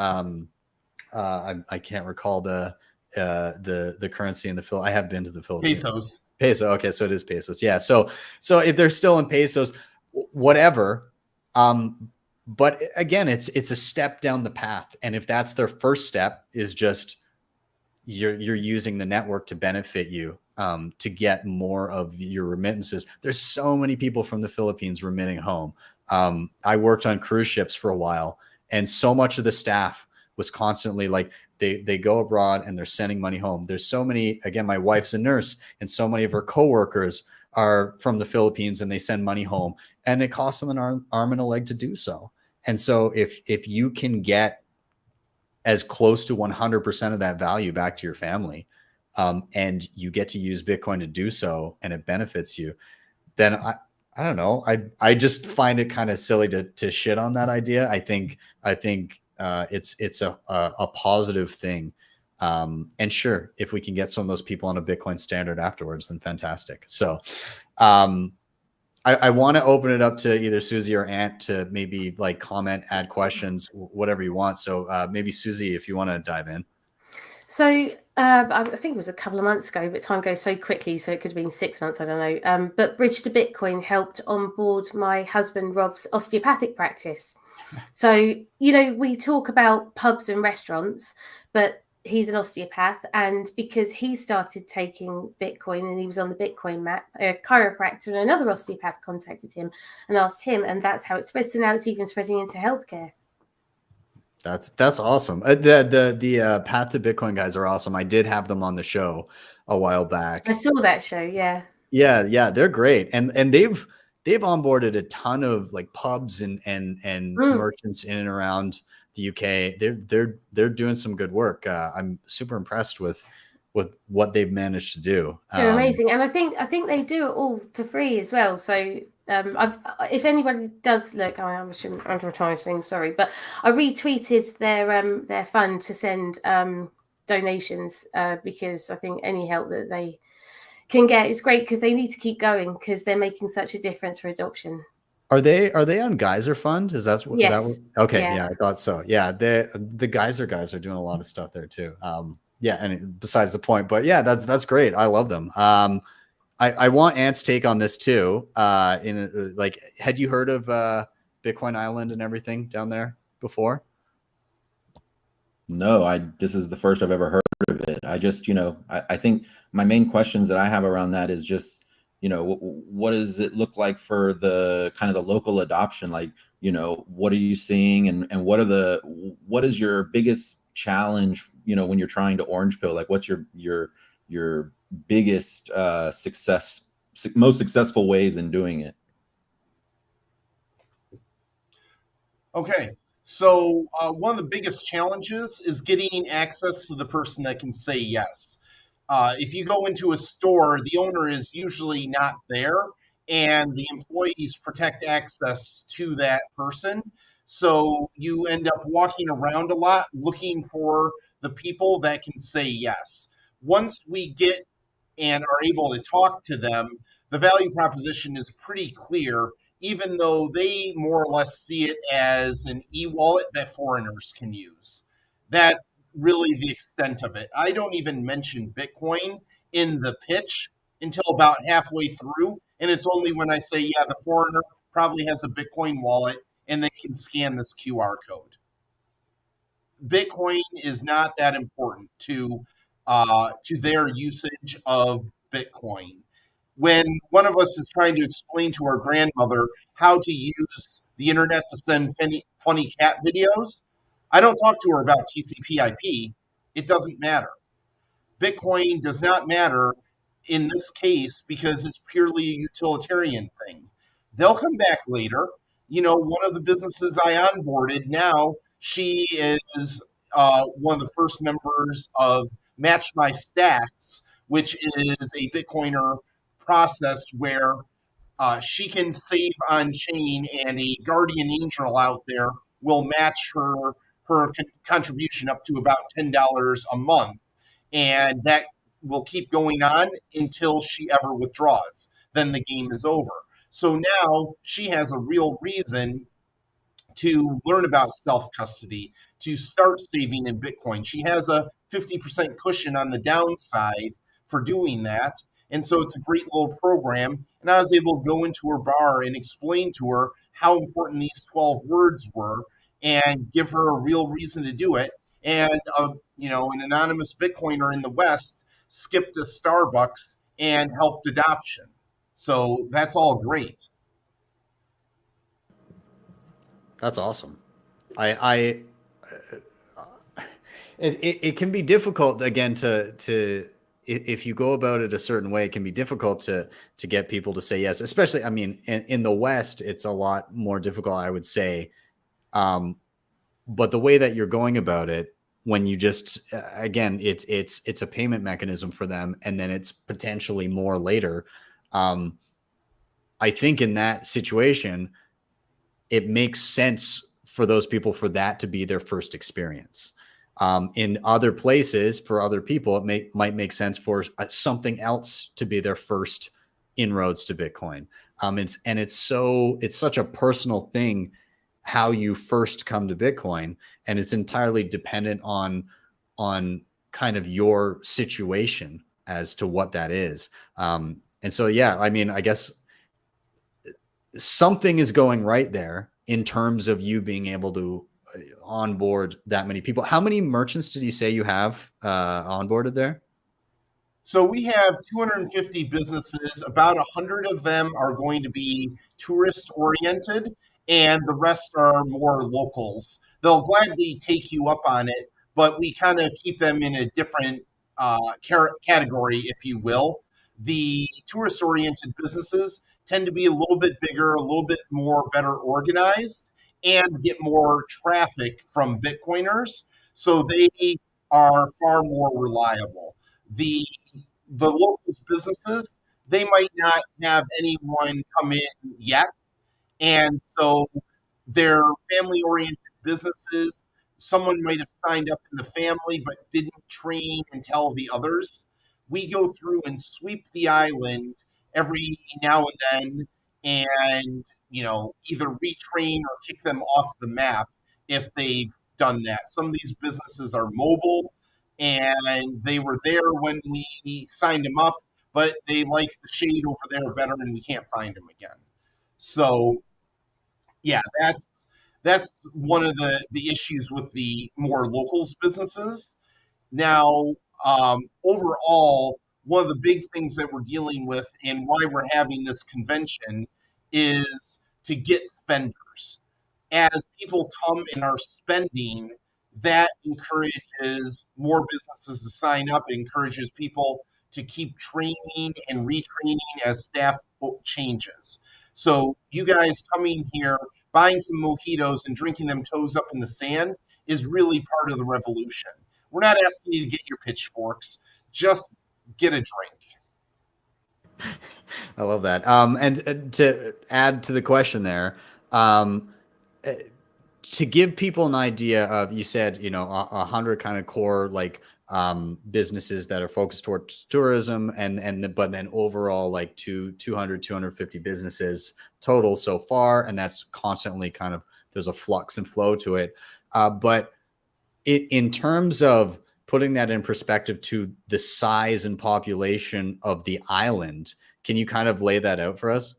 I can't recall the currency in the Philippines. I have been to the Philippines. Peso. Okay, so it is pesos. Yeah. So if they're still in pesos, whatever. But again, it's a step down the path, and if that's their first step, is just you're using the network to benefit you, to get more of your remittances. There's so many people from the Philippines remitting home. I worked on cruise ships for a while, and so much of the staff was constantly like, they go abroad and they're sending money home. There's so many, again, my wife's a nurse, and so many of her coworkers are from the Philippines and they send money home, and it costs them an arm and a leg to do so. And so if you can get as close to 100% of that value back to your family, and you get to use Bitcoin to do so, and it benefits you, then I don't know. I just find it kind of silly to shit on that idea. I think it's a positive thing. And sure, if we can get some of those people on a Bitcoin standard afterwards, then fantastic. So I want to open it up to either Susie or Ant to maybe like comment, add questions, whatever you want. So maybe Susie, if you want to dive in. So I think it was a couple of months ago, but time goes so quickly. So it could have been 6 months. I don't know. But Bridge to Bitcoin helped onboard my husband Rob's osteopathic practice. So, you know, we talk about pubs and restaurants, but he's an osteopath. And because he started taking Bitcoin and he was on the Bitcoin map, a chiropractor and another osteopath contacted him and asked him. And that's how it spread. So now it's even spreading into healthcare. That's awesome. The Path to Bitcoin guys are awesome. I did have them on the show a while back. I saw that show. Yeah. Yeah, they're great, and they've onboarded a ton of like pubs and merchants in and around the UK. They're doing some good work. I'm super impressed with what they've managed to do. They're amazing, and I think they do it all for free as well. So if anybody does look, I shouldn't advertise things, sorry, but I retweeted their fund to send donations because I think any help that they can get is great, because they need to keep going because they're making such a difference for adoption. Are they on Geyser Fund? Is that what? Yes. Okay, yeah, I thought so. Yeah, the Geyser guys are doing a lot of stuff there too. Yeah, and besides the point, but yeah, that's great. I love them. I want Ant's take on this too. Had you heard of Bitcoin Island and everything down there before? No, this is the first I've ever heard of it. I just, I think my main questions that I have around that is just, what does it look like for the kind of the local adoption? Like, what are you seeing, and what is your biggest challenge, when you're trying to orange pill? Like, what's your biggest most successful ways in doing it? Okay. So one of the biggest challenges is getting access to the person that can say yes. If you go into a store, the owner is usually not there, and the employees protect access to that person. So you end up walking around a lot looking for the people that can say yes. Once we get and are able to talk to them, the value proposition is pretty clear, even though they more or less see it as an e-wallet that foreigners can use. That's really the extent of it. I don't even mention Bitcoin in the pitch until about halfway through, and it's only when I say, yeah, the foreigner probably has a Bitcoin wallet and they can scan this QR code. Bitcoin is not that important to their usage of Bitcoin. When one of us is trying to explain to our grandmother how to use the internet to send funny cat videos, I don't talk to her about TCP/IP. It doesn't matter. Bitcoin does not matter in this case because it's purely a utilitarian thing. They'll come back later. One of the businesses I onboarded now, she is one of the first members of Match My Stacks, which is a Bitcoiner process where she can save on chain, and a guardian angel out there will match her contribution up to about $10 a month, and that will keep going on until she ever withdraws. Then the game is over. So now she has a real reason to learn about self-custody, to start saving in Bitcoin. She has a 50% cushion on the downside for doing that. And so it's a great little program. And I was able to go into her bar and explain to her how important these 12 words were and give her a real reason to do it. And, an anonymous Bitcoiner in the West skipped a Starbucks and helped adoption. So that's all great. That's awesome. It can be difficult again to if you go about it a certain way, it can be difficult to get people to say yes, especially, in the West, it's a lot more difficult, I would say. But the way that you're going about it, when you just, again, it's a payment mechanism for them, and then it's potentially more later. I think in that situation, it makes sense for those people for that to be their first experience. In other places, for other people, it might make sense for something else to be their first inroads to Bitcoin. It's such a personal thing how you first come to Bitcoin, and it's entirely dependent on kind of your situation as to what that is. And so, yeah, I mean, I guess something is going right there in terms of you being able to onboard that many people. How many merchants did you say you have onboarded there? So we have 250 businesses. About 100 of them are going to be tourist oriented, and the rest are more locals. They'll gladly take you up on it, but we kind of keep them in a different category, if you will. The tourist oriented businesses tend to be a little bit bigger, a little bit more better organized, and get more traffic from Bitcoiners. So they are far more reliable. The locals businesses, they might not have anyone come in yet, and so they're family oriented businesses. Someone might have signed up in the family but didn't train and tell the others. We go through and sweep the island every now and then, and either retrain or kick them off the map if they've done that. Some of these businesses are mobile, and they were there when we signed them up, but they like the shade over there better, and we can't find them again. So yeah, that's one of the issues with the more locals businesses. Now, overall, one of the big things that we're dealing with and why we're having this convention is to get spenders. As people come and are spending, that encourages more businesses to sign up. It encourages people to keep training and retraining as staff changes. So you guys coming here, buying some mojitos and drinking them toes up in the sand is really part of the revolution. We're not asking you to get your pitchforks, just get a drink. I love that. And to add to the question there, to give people an idea of, you said, 100 kind of core like businesses that are focused towards tourism, but then overall like 250 businesses total so far, and that's constantly kind of, there's a flux and flow to it. But in terms of putting that in perspective to the size and population of the island, can you kind of lay that out for us?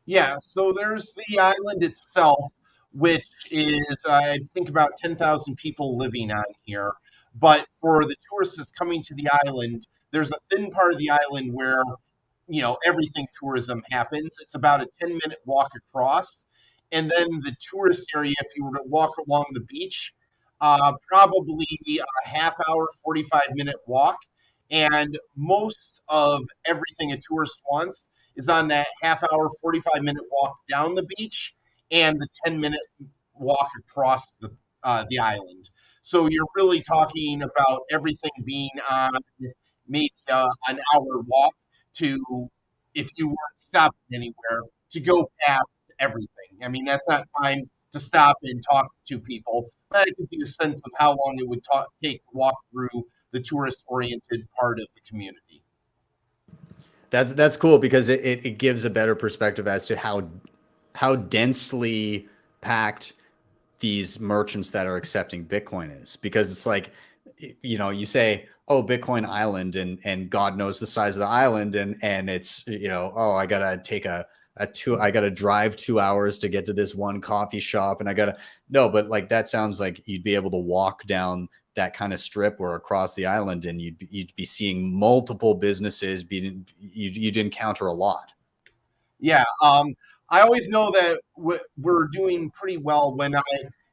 Yeah, so there's the island itself, which is, I think, about 10,000 people living on here. But for the tourists that's coming to the island, there's a thin part of the island where, everything tourism happens. It's about a 10-minute walk across. And then the tourist area, if you were to walk along the beach, probably a half hour, 45-minute walk. And most of everything a tourist wants is on that half hour, 45-minute walk down the beach and the 10-minute walk across the island. So you're really talking about everything being on maybe an hour walk to, if you weren't stopping anywhere, to go past everything. I mean, that's not time to stop and talk to people. That gives you a sense of how long it would take to walk through the tourist-oriented part of the community. That's cool, because it gives a better perspective as to how densely packed these merchants that are accepting Bitcoin is. Because it's like, you say, oh, Bitcoin Island, and God knows the size of the island, and it's, oh, I gotta take I gotta drive 2 hours to get to this one coffee shop, and no, but like, that sounds like you'd be able to walk down that kind of strip or across the island, and you'd be seeing multiple businesses. You'd encounter a lot. Yeah, I always know that we're doing pretty well when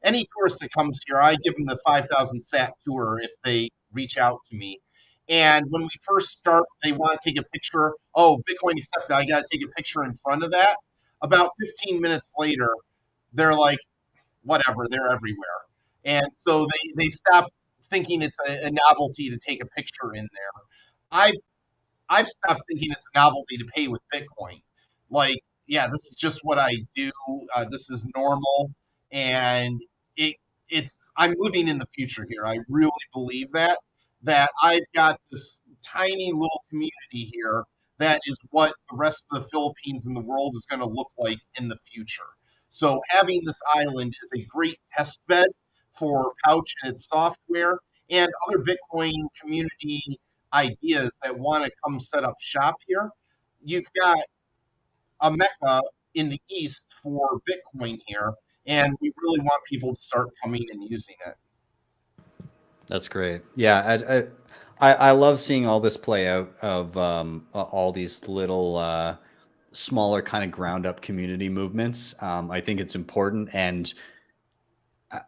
any tourist that comes here, I give them the 5,000 sat tour if they reach out to me. And when we first start, they want to take a picture. Oh, Bitcoin accepted. I got to take a picture in front of that. About 15 minutes later, they're like, whatever, they're everywhere. And so they stop thinking it's a novelty to take a picture in there. I've stopped thinking it's a novelty to pay with Bitcoin. Like, yeah, this is just what I do. This is normal, and I'm living in the future here. I really believe that I've got this tiny little community here that is what the rest of the Philippines and the world is going to look like in the future. So having this island is a great test bed for Pouch and its software, and other Bitcoin community ideas that want to come set up shop here. You've got a mecca in the East for Bitcoin here, and we really want people to start coming and using it. That's great. Yeah, I love seeing all this play out of all these little smaller kind of ground up community movements. I think it's important, and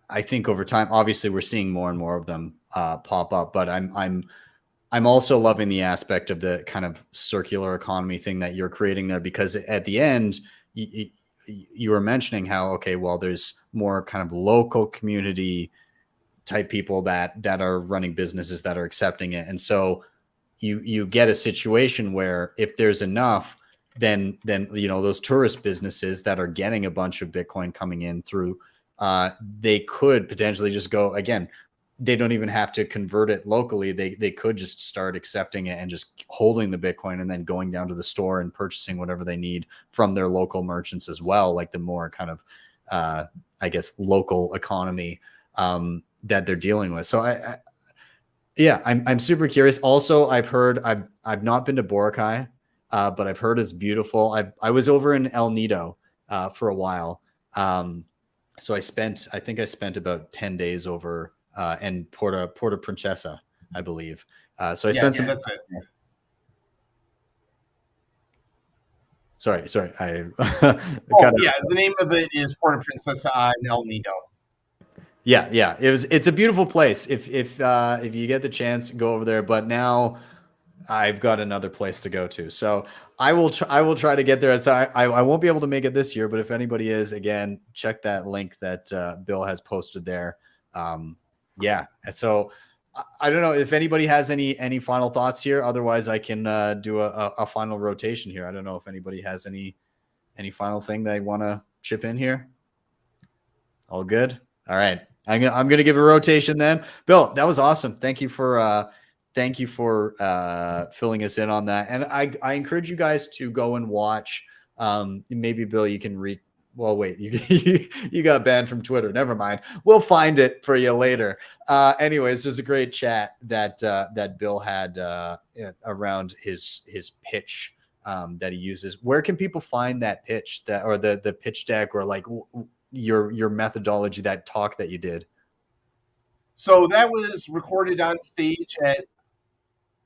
I think over time, obviously, we're seeing more and more of them pop up. But I'm also loving the aspect of the kind of circular economy thing that you're creating there, because at the end, you were mentioning how, okay, well, there's more kind of local community type people that are running businesses that are accepting it. And so you get a situation where if there's enough, then those tourist businesses that are getting a bunch of Bitcoin coming in through, they could potentially just go, again, they don't even have to convert it locally. They could just start accepting it and just holding the Bitcoin and then going down to the store and purchasing whatever they need from their local merchants as well, like the more kind of I guess local economy that they're dealing with. So I'm super curious. Also, I've heard, I've not been to Boracay, but I've heard it's beautiful. I was over in El Nido for a while. So I think I spent about 10 days over in Puerto Princesa, I believe. So I spent some. That's it. Sorry. The name of it is Puerto Princesa in El Nido. Yeah. It's a beautiful place. If you get the chance, go over there. But now I've got another place to go to, so I will try to get there. So I won't be able to make it this year, but if anybody is, again, check that link that Bill has posted there. So I don't know if anybody has any final thoughts here. Otherwise, I can do a final rotation here. I don't know if anybody has any final thing they want to chip in here. All good. All right. I'm gonna give a rotation then. Bill, that was awesome. Thank you for filling us in on that. And I encourage you guys to go and watch. Maybe Bill, you can read. Well, wait, you got banned from Twitter. Never mind. We'll find it for you later. Anyways, there's a great chat that Bill had around his pitch that he uses. Where can people find that pitch or the pitch deck, or like your methodology, that talk that you did? So that was recorded on stage at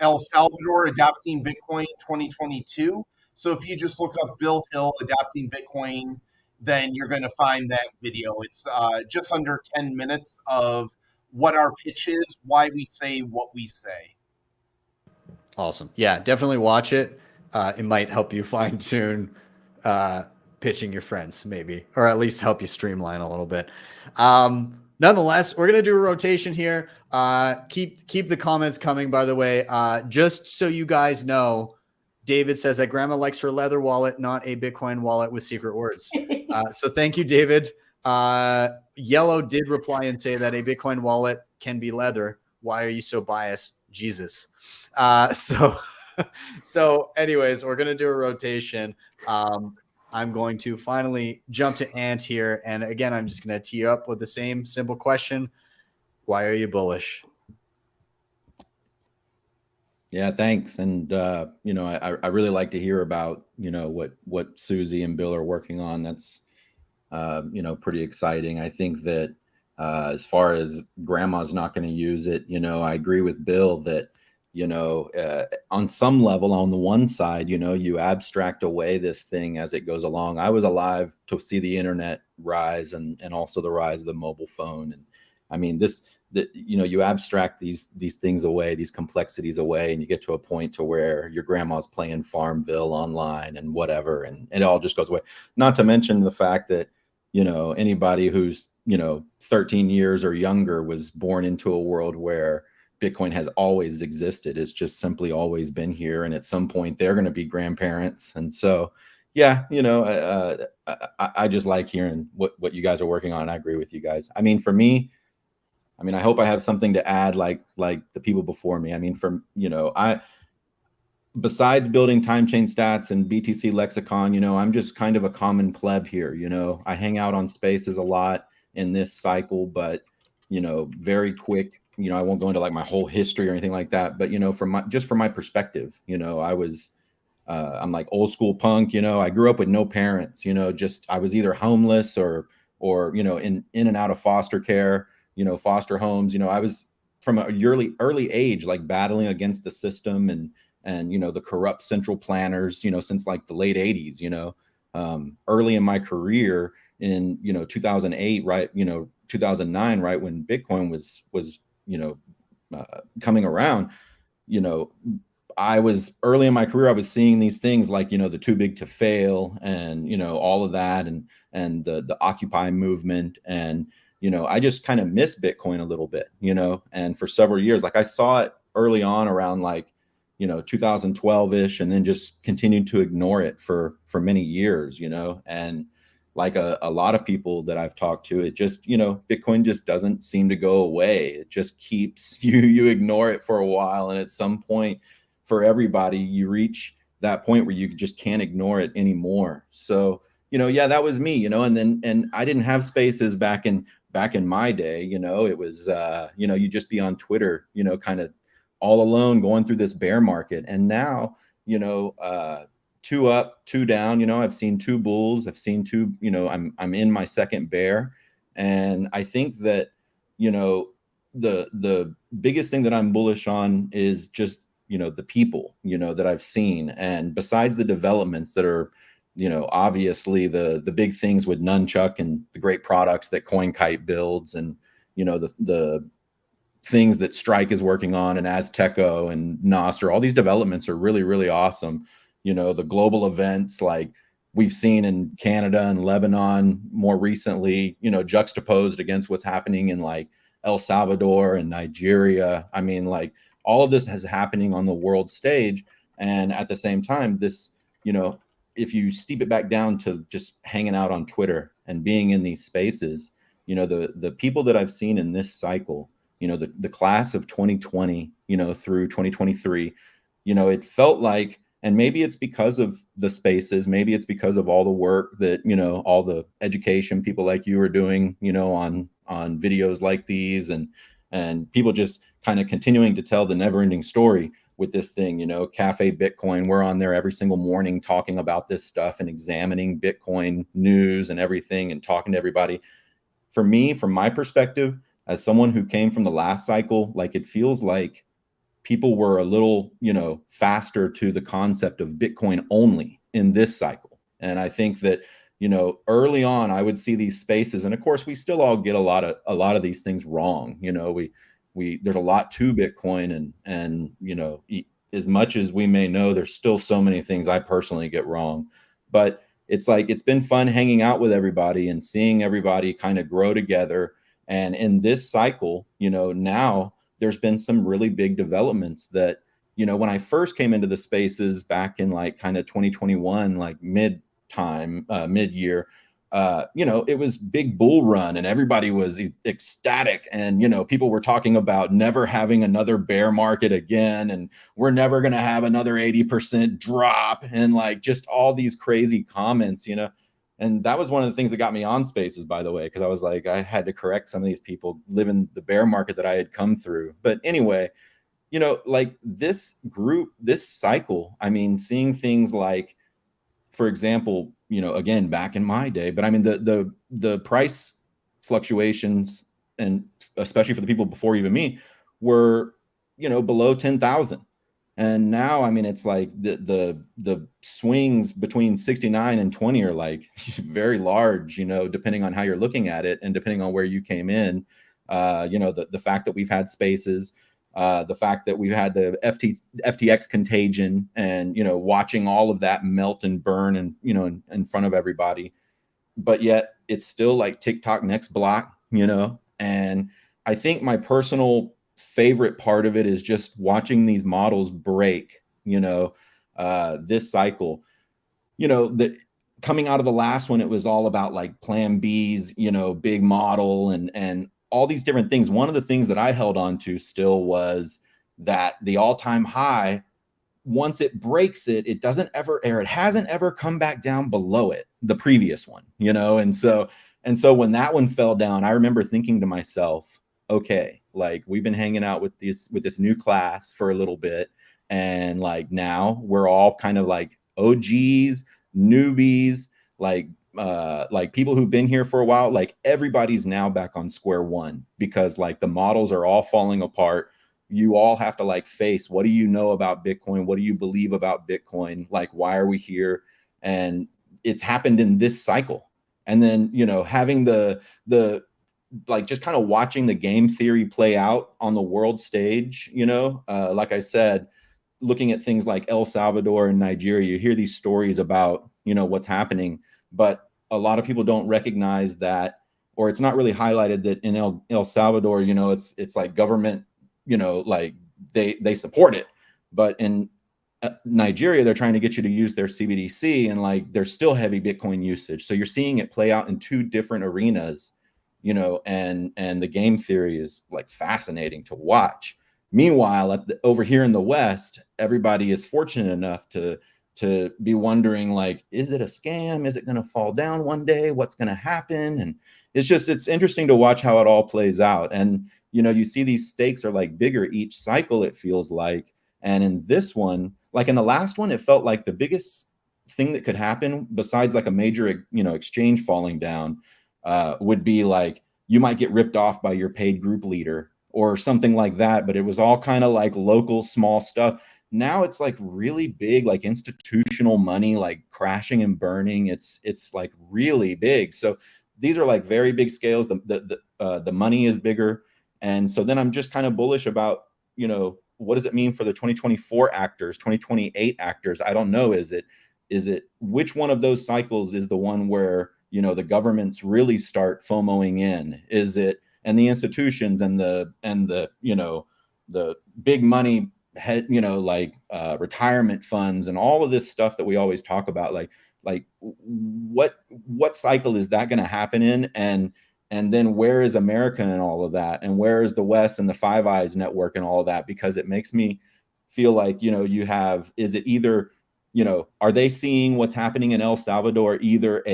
El Salvador Adopting Bitcoin 2022. So if you just look up Bill Hill Adopting Bitcoin, then you're going to find that video. It's just under 10 minutes of what our pitch is, why we say what we say. Awesome. Yeah, definitely watch it. It might help you fine tune pitching your friends, maybe, or at least help you streamline a little bit. Nonetheless, we're going to do a rotation here. Keep the comments coming, by the way. Just so you guys know, David says that grandma likes her leather wallet, not a Bitcoin wallet with secret words. So thank you, David. Yellow did reply and say that a Bitcoin wallet can be leather. Why are you so biased? Jesus. So anyways, we're going to do a rotation. I'm going to finally jump to Ant here. And again, I'm just going to tee you up with the same simple question. Why are you bullish? Yeah, thanks. And, I really like to hear about, what Susie and Bill are working on. That's, pretty exciting. I think that as far as grandma's not going to use it, I agree with Bill that, on some level, on the one side, you abstract away this thing as it goes along. I was alive to see the internet rise and also the rise of the mobile phone. And I mean, you abstract these things away, these complexities away, and you get to a point to where your grandma's playing Farmville online and whatever, and it all just goes away. Not to mention the fact that, anybody who's, 13 years or younger was born into a world where Bitcoin has always existed. It's just simply always been here. And at some point they're going to be grandparents. And so, yeah, I just like hearing what you guys are working on. I agree with you guys. I mean, for me, I hope I have something to add, like the people before me. I mean, besides building time chain stats and BTC lexicon, I'm just kind of a common pleb here. I hang out on spaces a lot in this cycle, but, very quick you know, I won't go into like my whole history or anything like that, but, you know, from my perspective, you know, I'm like old school punk, you know, I grew up with no parents, you know, just, I was either homeless or, you know, in and out of foster care, you know, foster homes, you know, I was from a early age, like battling against the system and, you know, the corrupt central planners, you know, since like the late 80s, you know, early in my career in, you know, 2008, right, you know, 2009, right, when Bitcoin was, you know, coming around, you know, I was early in my career, I was seeing these things like, you know, the too big to fail and, you know, all of that and the Occupy movement. And, you know, I just kind of missed Bitcoin a little bit, you know, and for several years, like I saw it early on around like, you know, 2012-ish, and then just continued to ignore it for many years, you know, and like a lot of people that I've talked to, it just, you know, Bitcoin just doesn't seem to go away. It just keeps you ignore it for a while. And at some point for everybody, you reach that point where you just can't ignore it anymore. So, you know, yeah, that was me, you know, and I didn't have spaces back in my day, you know, it was, you know, you just be on Twitter, you know, kind of all alone going through this bear market. And now, you know, 2 up, 2 down, you know, I've seen 2 bulls, I've seen 2, you know, I'm in my second bear. And I think that, you know, the biggest thing that I'm bullish on is just, you know, the people, you know, that I've seen. And besides the developments that are, you know, obviously the big things with Nunchuk and the great products that CoinKite builds, and, you know, the things that Strike is working on, and Azteco and Nostr, all these developments are really, really awesome. You know, the global events like we've seen in Canada and Lebanon more recently, you know, juxtaposed against what's happening in like El Salvador and Nigeria. I mean, like all of this is happening on the world stage. And at the same time, this, you know, if you steep it back down to just hanging out on Twitter and being in these spaces, you know, the people that I've seen in this cycle, you know, the class of 2020, you know, through 2023, you know, it felt like, and maybe it's because of the spaces, maybe it's because of all the work that, you know, all the education people like you are doing, you know, on videos like these, and people just kind of continuing to tell the never ending story with this thing, you know, Cafe Bitcoin, we're on there every single morning talking about this stuff and examining Bitcoin news and everything and talking to everybody. For me, from my perspective, as someone who came from the last cycle, like it feels like people were a little, you know, faster to the concept of Bitcoin only in this cycle. And I think that, you know, early on, I would see these spaces, and of course, we still all get a lot of these things wrong. You know, there's a lot to Bitcoin, and you know, as much as we may know, there's still so many things I personally get wrong. But it's like it's been fun hanging out with everybody and seeing everybody kind of grow together. And in this cycle, you know, now there's been some really big developments that, you know, when I first came into the spaces back in like kind of 2021, like mid-year, you know, it was big bull run and everybody was ecstatic. And, you know, people were talking about never having another bear market again. And we're never going to have another 80% drop, and like just all these crazy comments, you know. And that was one of the things that got me on spaces, by the way, because I was like, I had to correct some of these people living the bear market that I had come through. But anyway, you know, like this group, this cycle, I mean, seeing things like, for example, you know, again, back in my day, but I mean, the price fluctuations, and especially for the people before even me, were, you know, below 10,000. And now, I mean, it's like the swings between 69 and 20 are like very large, you know, depending on how you're looking at it and depending on where you came in. You know, the fact that we've had spaces, the fact that we've had the FTX contagion, and, you know, watching all of that melt and burn and, you know, in front of everybody. But yet it's still like TikTok next block, you know. And I think my personal favorite part of it is just watching these models break, you know, this cycle. You know, that coming out of the last one, it was all about like Plan B's, you know, big model and all these different things. One of the things that I held on to still was that the all-time high, once it breaks it, it doesn't ever, or it hasn't ever come back down below it, the previous one, you know. And so when that one fell down, I remember thinking to myself, okay, like we've been hanging out with this new class for a little bit, and like now we're all kind of like OGs, newbies, like people who've been here for a while. Like everybody's now back on square one because like the models are all falling apart. You all have to like face, what do you know about Bitcoin? What do you believe about Bitcoin? Like, why are we here? And it's happened in this cycle. And then, you know, having the like just kind of watching the game theory play out on the world stage, you know, like I said, looking at things like El Salvador and Nigeria, you hear these stories about, you know, what's happening, but a lot of people don't recognize that, or it's not really highlighted that in El Salvador, you know, it's like government, you know, like they support it, but in Nigeria, they're trying to get you to use their CBDC, and like there's still heavy Bitcoin usage. So you're seeing it play out in two different arenas, you know, and the game theory is like fascinating to watch. Meanwhile, over here in the West, everybody is fortunate enough to be wondering, like, is it a scam? Is it going to fall down one day? What's going to happen? And it's interesting to watch how it all plays out. And, you know, you see these stakes are like bigger each cycle, it feels like. And in this one, like in the last one, it felt like the biggest thing that could happen besides like a major, you know, exchange falling down would be like, you might get ripped off by your paid group leader or something like that. But it was all kind of like local, small stuff. Now it's like really big, like institutional money, like crashing and burning. It's like really big. So these are like very big scales. The money is bigger. And so then I'm just kind of bullish about, you know, what does it mean for the 2024 actors, 2028 actors? I don't know. Is it which one of those cycles is the one where, you know, the governments really start FOMOing in? Is it, and the institutions and the you know, the big money head, you know, like retirement funds and all of this stuff that we always talk about, like what cycle is that going to happen in? And then where is America and all of that? And where is the West and the Five Eyes network and all of that? Because it makes me feel like, you know, you have, is it either, you know, are they seeing what's happening in El Salvador either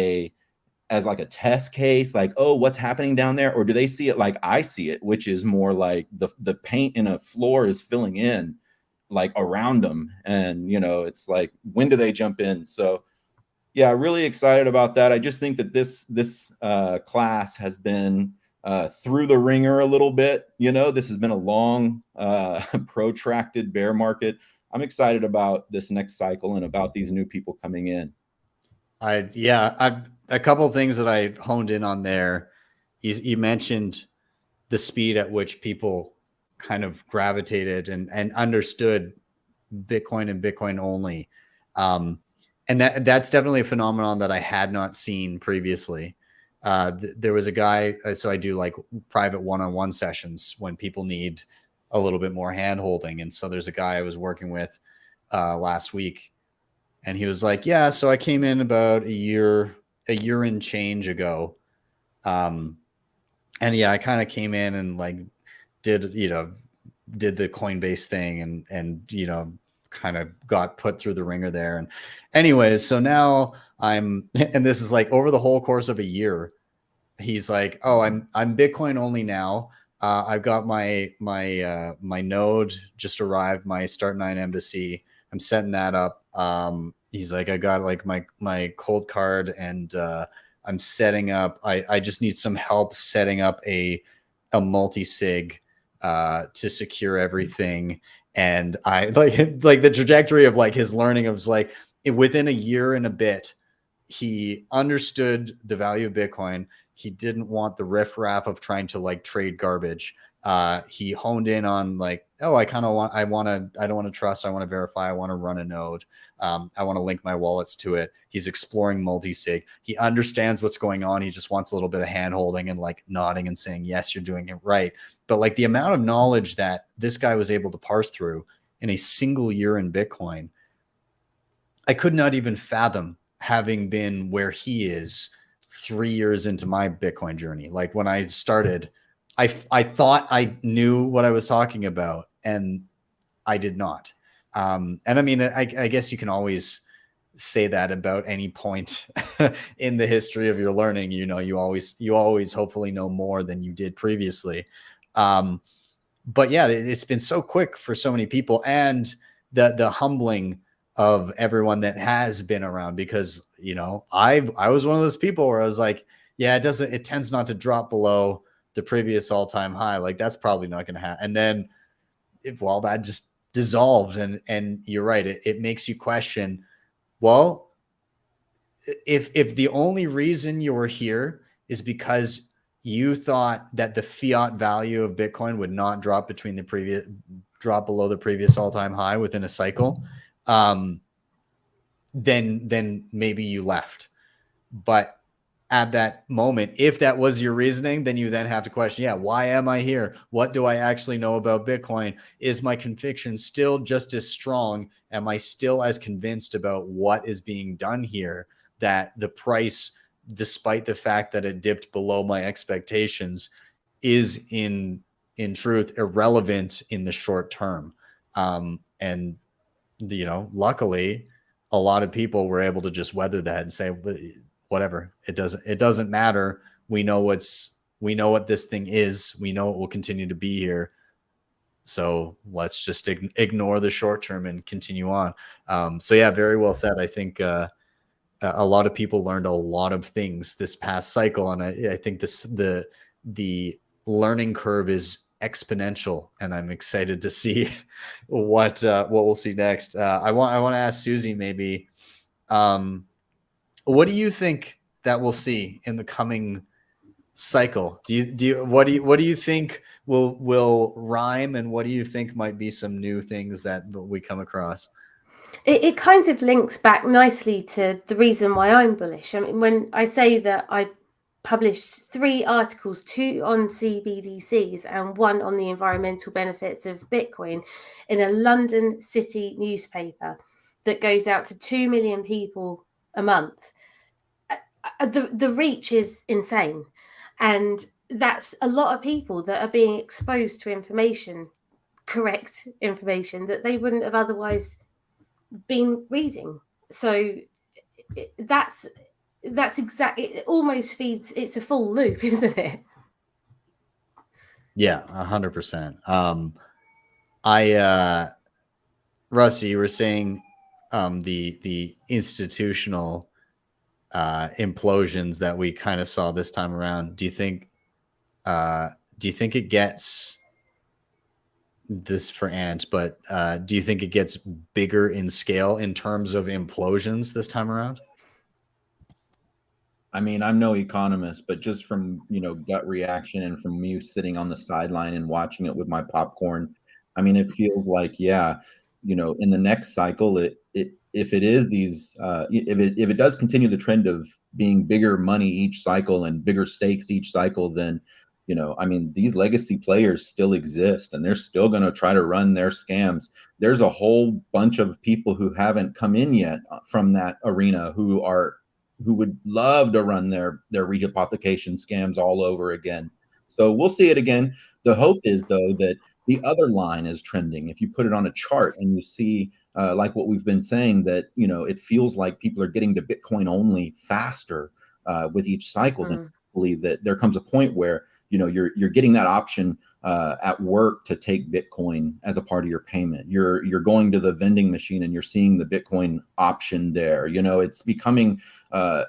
as like a test case, like, oh, what's happening down there? Or do they see it like I see it, which is more like the paint in a floor is filling in like around them. And, you know, it's like, when do they jump in? So yeah, really excited about that. I just think that this class has been through the ringer a little bit. You know, this has been a long, protracted bear market. I'm excited about this next cycle and about these new people coming in. I've a couple of things that I honed in on there. You mentioned the speed at which people kind of gravitated and understood Bitcoin and Bitcoin only. And that's definitely a phenomenon that I had not seen previously. There was a guy, so I do like private one-on-one sessions when people need a little bit more hand-holding. And so there's a guy I was working with last week, and he was like, yeah, so I came in about a year and change ago. And yeah, I kind of came in and like did the Coinbase thing and, you know, kind of got put through the ringer there. And anyways, so now and this is like over the whole course of a year, he's like, oh, I'm Bitcoin only now. I've got my node just arrived, my Start9 embassy. I'm setting that up. He's like, I got like my Coldcard and I'm setting up, I just need some help setting up a multi-sig to secure everything. And I like the trajectory of like his learning of like within a year and a bit, he understood the value of Bitcoin. He didn't want the riffraff of trying to like trade garbage. He honed in on like, oh, I don't want to trust. I want to verify. I want to run a node. I want to link my wallets to it. He's exploring multi-sig. He understands what's going on. He just wants a little bit of hand holding and like nodding and saying, yes, you're doing it right. But like the amount of knowledge that this guy was able to parse through in a single year in Bitcoin, I could not even fathom having been where he is 3 years into my Bitcoin journey. Like when I started, I thought I knew what I was talking about, and I did not. And I mean, I guess you can always say that about any point in the history of your learning. You know, you always hopefully know more than you did previously. But yeah, it's been so quick for so many people, and the humbling of everyone that has been around, because, you know, I was one of those people where I was like, yeah, it tends not to drop below the previous all-time high. Like, that's probably not going to happen. And then that just dissolved. And you're right. It makes you question, well, if the only reason you're here is because you thought that the fiat value of Bitcoin would not drop below the previous all-time high within a cycle, then maybe you left. But at that moment, if that was your reasoning, then you then have to question, yeah, why am I here? What do I actually know about Bitcoin? Is my conviction still just as strong? Am I still as convinced about what is being done here, that the price, despite the fact that it dipped below my expectations, is in truth irrelevant in the short term? And, you know, luckily, a lot of people were able to just weather that and say, whatever, it doesn't matter. We know what this thing is. We know it will continue to be here. So let's just ignore the short term and continue on. So yeah, very well said. I think a lot of people learned a lot of things this past cycle, and I think the learning curve is exponential, and I'm excited to see what we'll see next. I want to ask Susie, maybe, what do you think that we'll see in the coming cycle? What do you think will rhyme, and what do you think might be some new things that we come across? It kind of links back nicely to the reason why I'm bullish. I mean, when I say that I published 3 articles, 2 on CBDCs and 1 on the environmental benefits of Bitcoin in a London city newspaper that goes out to 2 million people a month, the reach is insane. And that's a lot of people that are being exposed to information, correct information, that they wouldn't have otherwise been reading. So that's exactly, it almost feeds, it's a full loop, isn't it? Yeah, 100%. Rusty, you were saying the institutional implosions that we kind of saw this time around. Do you think it gets, this for Ant, but do you think it gets bigger in scale in terms of implosions this time around? I mean, I'm no economist, but just from, you know, gut reaction and from me sitting on the sideline and watching it with my popcorn, I mean, it feels like, yeah, you know, in the next cycle, if it is these, if it does continue the trend of being bigger money each cycle and bigger stakes each cycle, then, you know, I mean, these legacy players still exist, and they're still going to try to run their scams. There's a whole bunch of people who haven't come in yet from that arena who would love to run their rehypothecation scams all over again. So we'll see it again. The hope is, though, that the other line is trending. If you put it on a chart and you see, like what we've been saying, that, you know, it feels like people are getting to Bitcoin only faster with each cycle. Then hopefully that there comes a point where, you know, you're getting that option at work to take Bitcoin as a part of your payment. You're going to the vending machine and you're seeing the Bitcoin option there. You know, it's becoming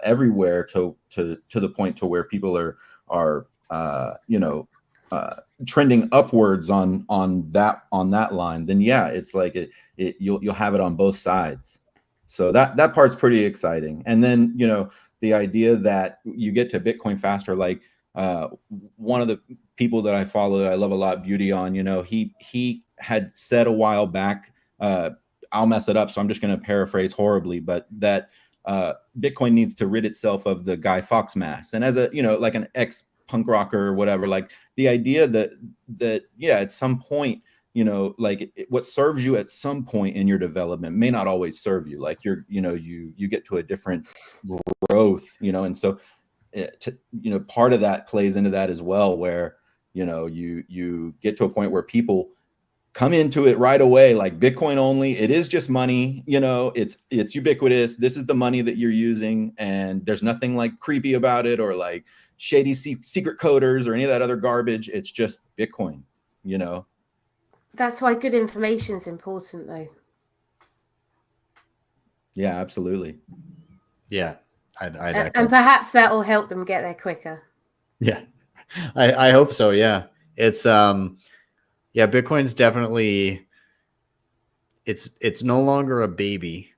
everywhere to the point to where people are you know, trending upwards on that line. Then yeah, it's like you'll have it on both sides. So that part's pretty exciting. And then, you know, the idea that you get to Bitcoin faster, like one of the people that I follow that I love a lot, Beauty On, you know, he had said a while back, I'll mess it up, so I'm just going to paraphrase horribly, but that Bitcoin needs to rid itself of the Guy Fawkes mask. And as a, you know, like an ex punk rocker or whatever, like the idea that yeah, at some point, you know, like what serves you at some point in your development may not always serve you. Like you know, you get to a different growth, you know, and so you know, part of that plays into that as well, where, you know, you get to a point where people come into it right away, like Bitcoin only. It is just money, you know, it's ubiquitous. This is the money that you're using, and there's nothing like creepy about it or like shady secret coders or any of that other garbage. It's just Bitcoin, you know? That's why good information is important, though. Yeah, absolutely. Yeah. And perhaps that will help them get there quicker. Yeah, I hope so. Yeah. It's, yeah, Bitcoin's definitely, it's no longer a baby.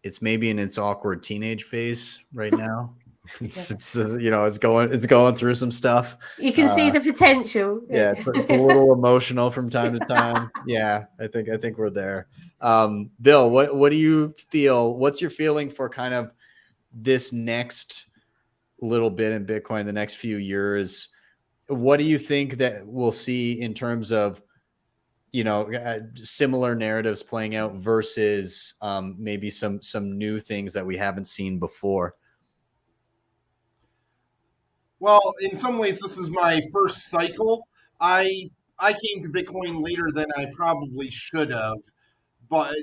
It's maybe in its awkward teenage phase right now. It's you know, it's going through some stuff. You can see the potential. Yeah, it's a little emotional from time to time. Yeah, I think we're there. Bill, what do you feel? What's your feeling for kind of this next little bit in Bitcoin, the next few years? What do you think that we'll see in terms of, you know, similar narratives playing out versus maybe some new things that we haven't seen before? Well, in some ways, this is my first cycle. I came to Bitcoin later than I probably should have, but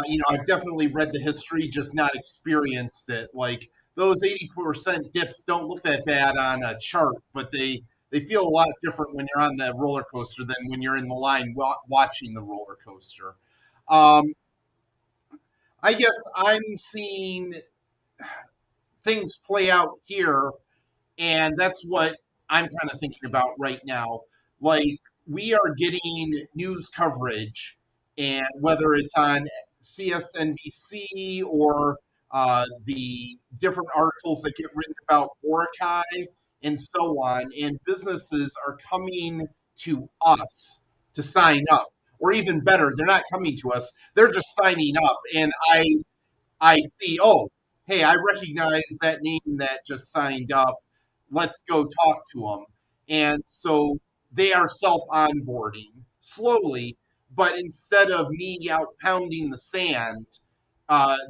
you know, I've definitely read the history, just not experienced it. Like those 80% dips don't look that bad on a chart, but they feel a lot different when you're on the roller coaster than when you're in the line watching the roller coaster. I guess I'm seeing things play out here, and that's what I'm kind of thinking about right now. Like, we are getting news coverage, and whether it's on CSNBC or the different articles that get written about Boracay and so on, and businesses are coming to us to sign up. Or even better, they're not coming to us, they're just signing up. And I see, oh, hey, I recognize that name that just signed up. Let's go talk to them. And so they are self-onboarding slowly, but instead of me out pounding the sand,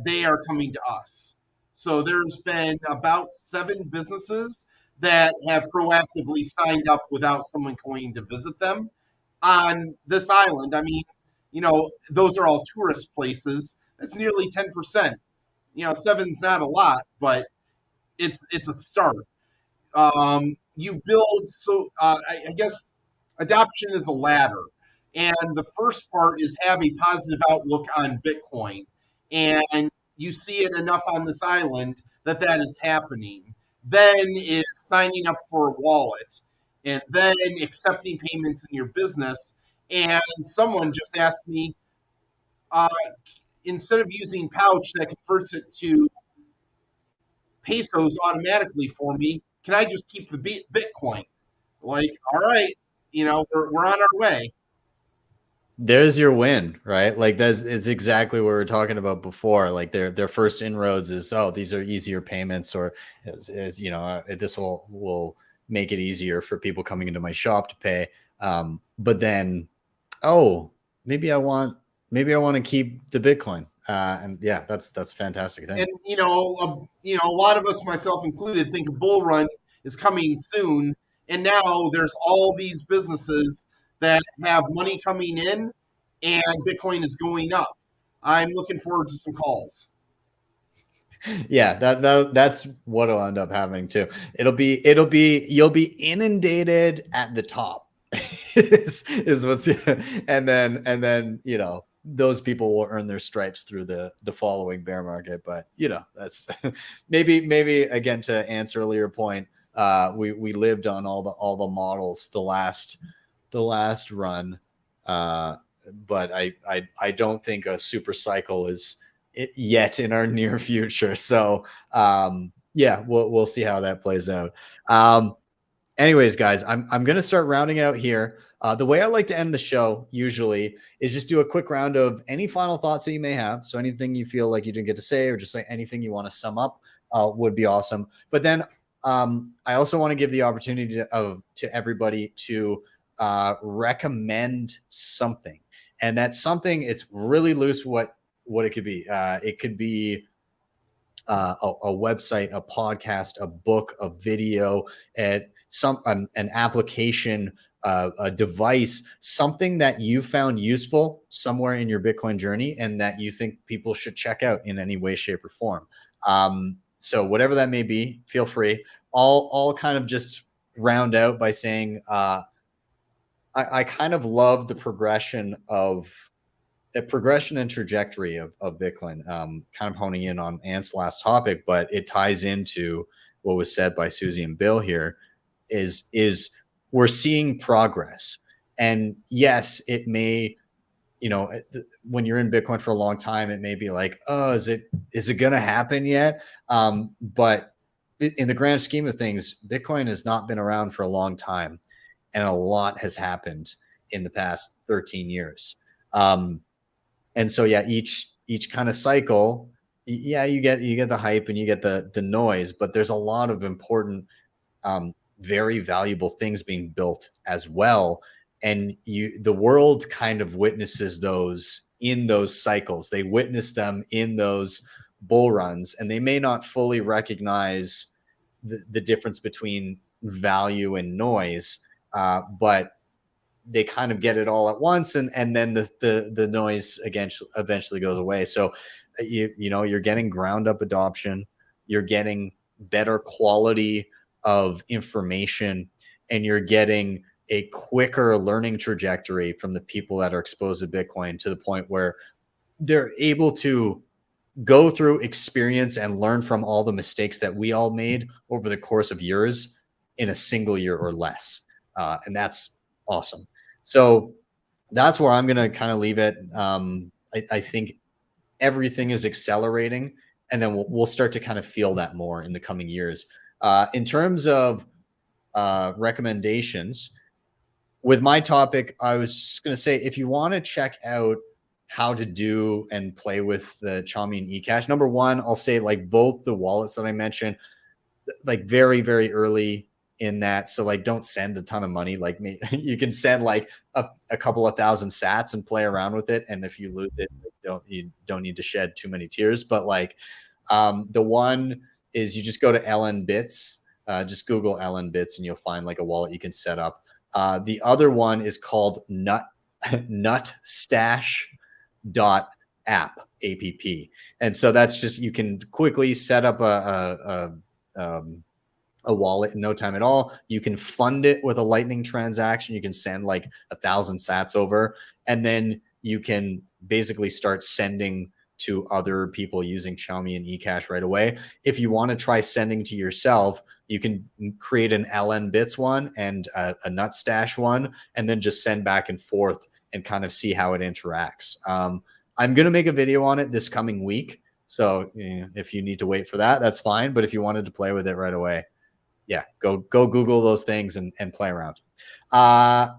they are coming to us. So there's been about 7 businesses that have proactively signed up without someone going to visit them on this island. I mean, you know, those are all tourist places. That's nearly 10%. You know, 7's not a lot, but it's a start. You build, so I guess adoption is a ladder. And the first part is have a positive outlook on Bitcoin. And you see it enough on this island that is happening. Then is signing up for a wallet, and then accepting payments in your business. And someone just asked me, instead of using Pouch that converts it to pesos automatically for me, can I just keep the Bitcoin? Like, all right, you know, we're on our way. There's your win, right? Like it's exactly what we were talking about before. Like their first inroads is, oh, these are easier payments, or as you know, this will make it easier for people coming into my shop to pay. But then, oh, maybe I want to keep the Bitcoin. And yeah, that's a fantastic thing. And you know, a lot of us, myself included, think a bull run is coming soon. And now there's all these businesses that have money coming in, and Bitcoin is going up. I'm looking forward to some calls. Yeah, that's what'll end up happening too. You'll be inundated at the top. is what's, and then you know, those people will earn their stripes through the following bear market. But you know, that's maybe again, to answer earlier point, we lived on all the models the last run, but I don't think a super cycle is yet in our near future. So yeah, we'll see how that plays out. Anyways, guys, I'm gonna start rounding out here. The way I like to end the show usually is just do a quick round of any final thoughts that you may have. So anything you feel like you didn't get to say, or just like anything you want to sum up, would be awesome. But then I also want to give the opportunity to everybody to recommend something, and that's something, it's really loose what it could be. It could be a website, a podcast, a book, a video, an application, a device, something that you found useful somewhere in your Bitcoin journey and that you think people should check out in any way, shape, or form. So whatever that may be, feel free. I'll kind of just round out by saying I kind of love the progression and trajectory of Bitcoin. Kind of honing in on Ant's last topic, but it ties into what was said by Susie and Bill here. Is we're seeing progress, and yes, it may, when you're in Bitcoin for a long time, it may be like, oh, is it going to happen yet? But in the grand scheme of things, Bitcoin has not been around for a long time, and a lot has happened in the past 13 years. And so, yeah, each kind of cycle, yeah, you get the hype and you get the noise, but there's a lot of important, very valuable things being built as well. And the world kind of witnesses those in those cycles. They witness them in those bull runs, and they may not fully recognize the difference between value and noise, but they kind of get it all at once, and then the noise eventually goes away. So you're getting ground up adoption, you're getting better quality of information, and you're getting a quicker learning trajectory from the people that are exposed to Bitcoin, to the point where they're able to go through experience and learn from all the mistakes that we all made over the course of years in a single year or less. And that's awesome. So that's where I'm going to kind of leave it. I think everything is accelerating, and then we'll start to kind of feel that more in the coming years. In terms of recommendations, with my topic, I was just going to say, if you want to check out how to do and play with the Xiaomi and ecash, number one, I'll say, like, both the wallets that I mentioned, like, very, very early in that. So, like, don't send a ton of money. Like, you can send like a couple of thousand sats and play around with it. And if you lose it, you don't need to shed too many tears. But like, the one is, you just go to LN Bits, just Google LN Bits, and you'll find like a wallet you can set up. The other one is called nutstash.app. And so that's just, you can quickly set up a wallet in no time at all. You can fund it with a Lightning transaction. You can send like 1,000 sats over, and then you can basically start sending to other people using Xiaomi and ecash right away. If you want to try sending to yourself, you can create an LN Bits one and a Nutstash one, and then just send back and forth and kind of see how it interacts. I'm going to make a video on it this coming week. So if you need to wait for that, that's fine. But if you wanted to play with it right away, yeah, go Google those things and play around. I'm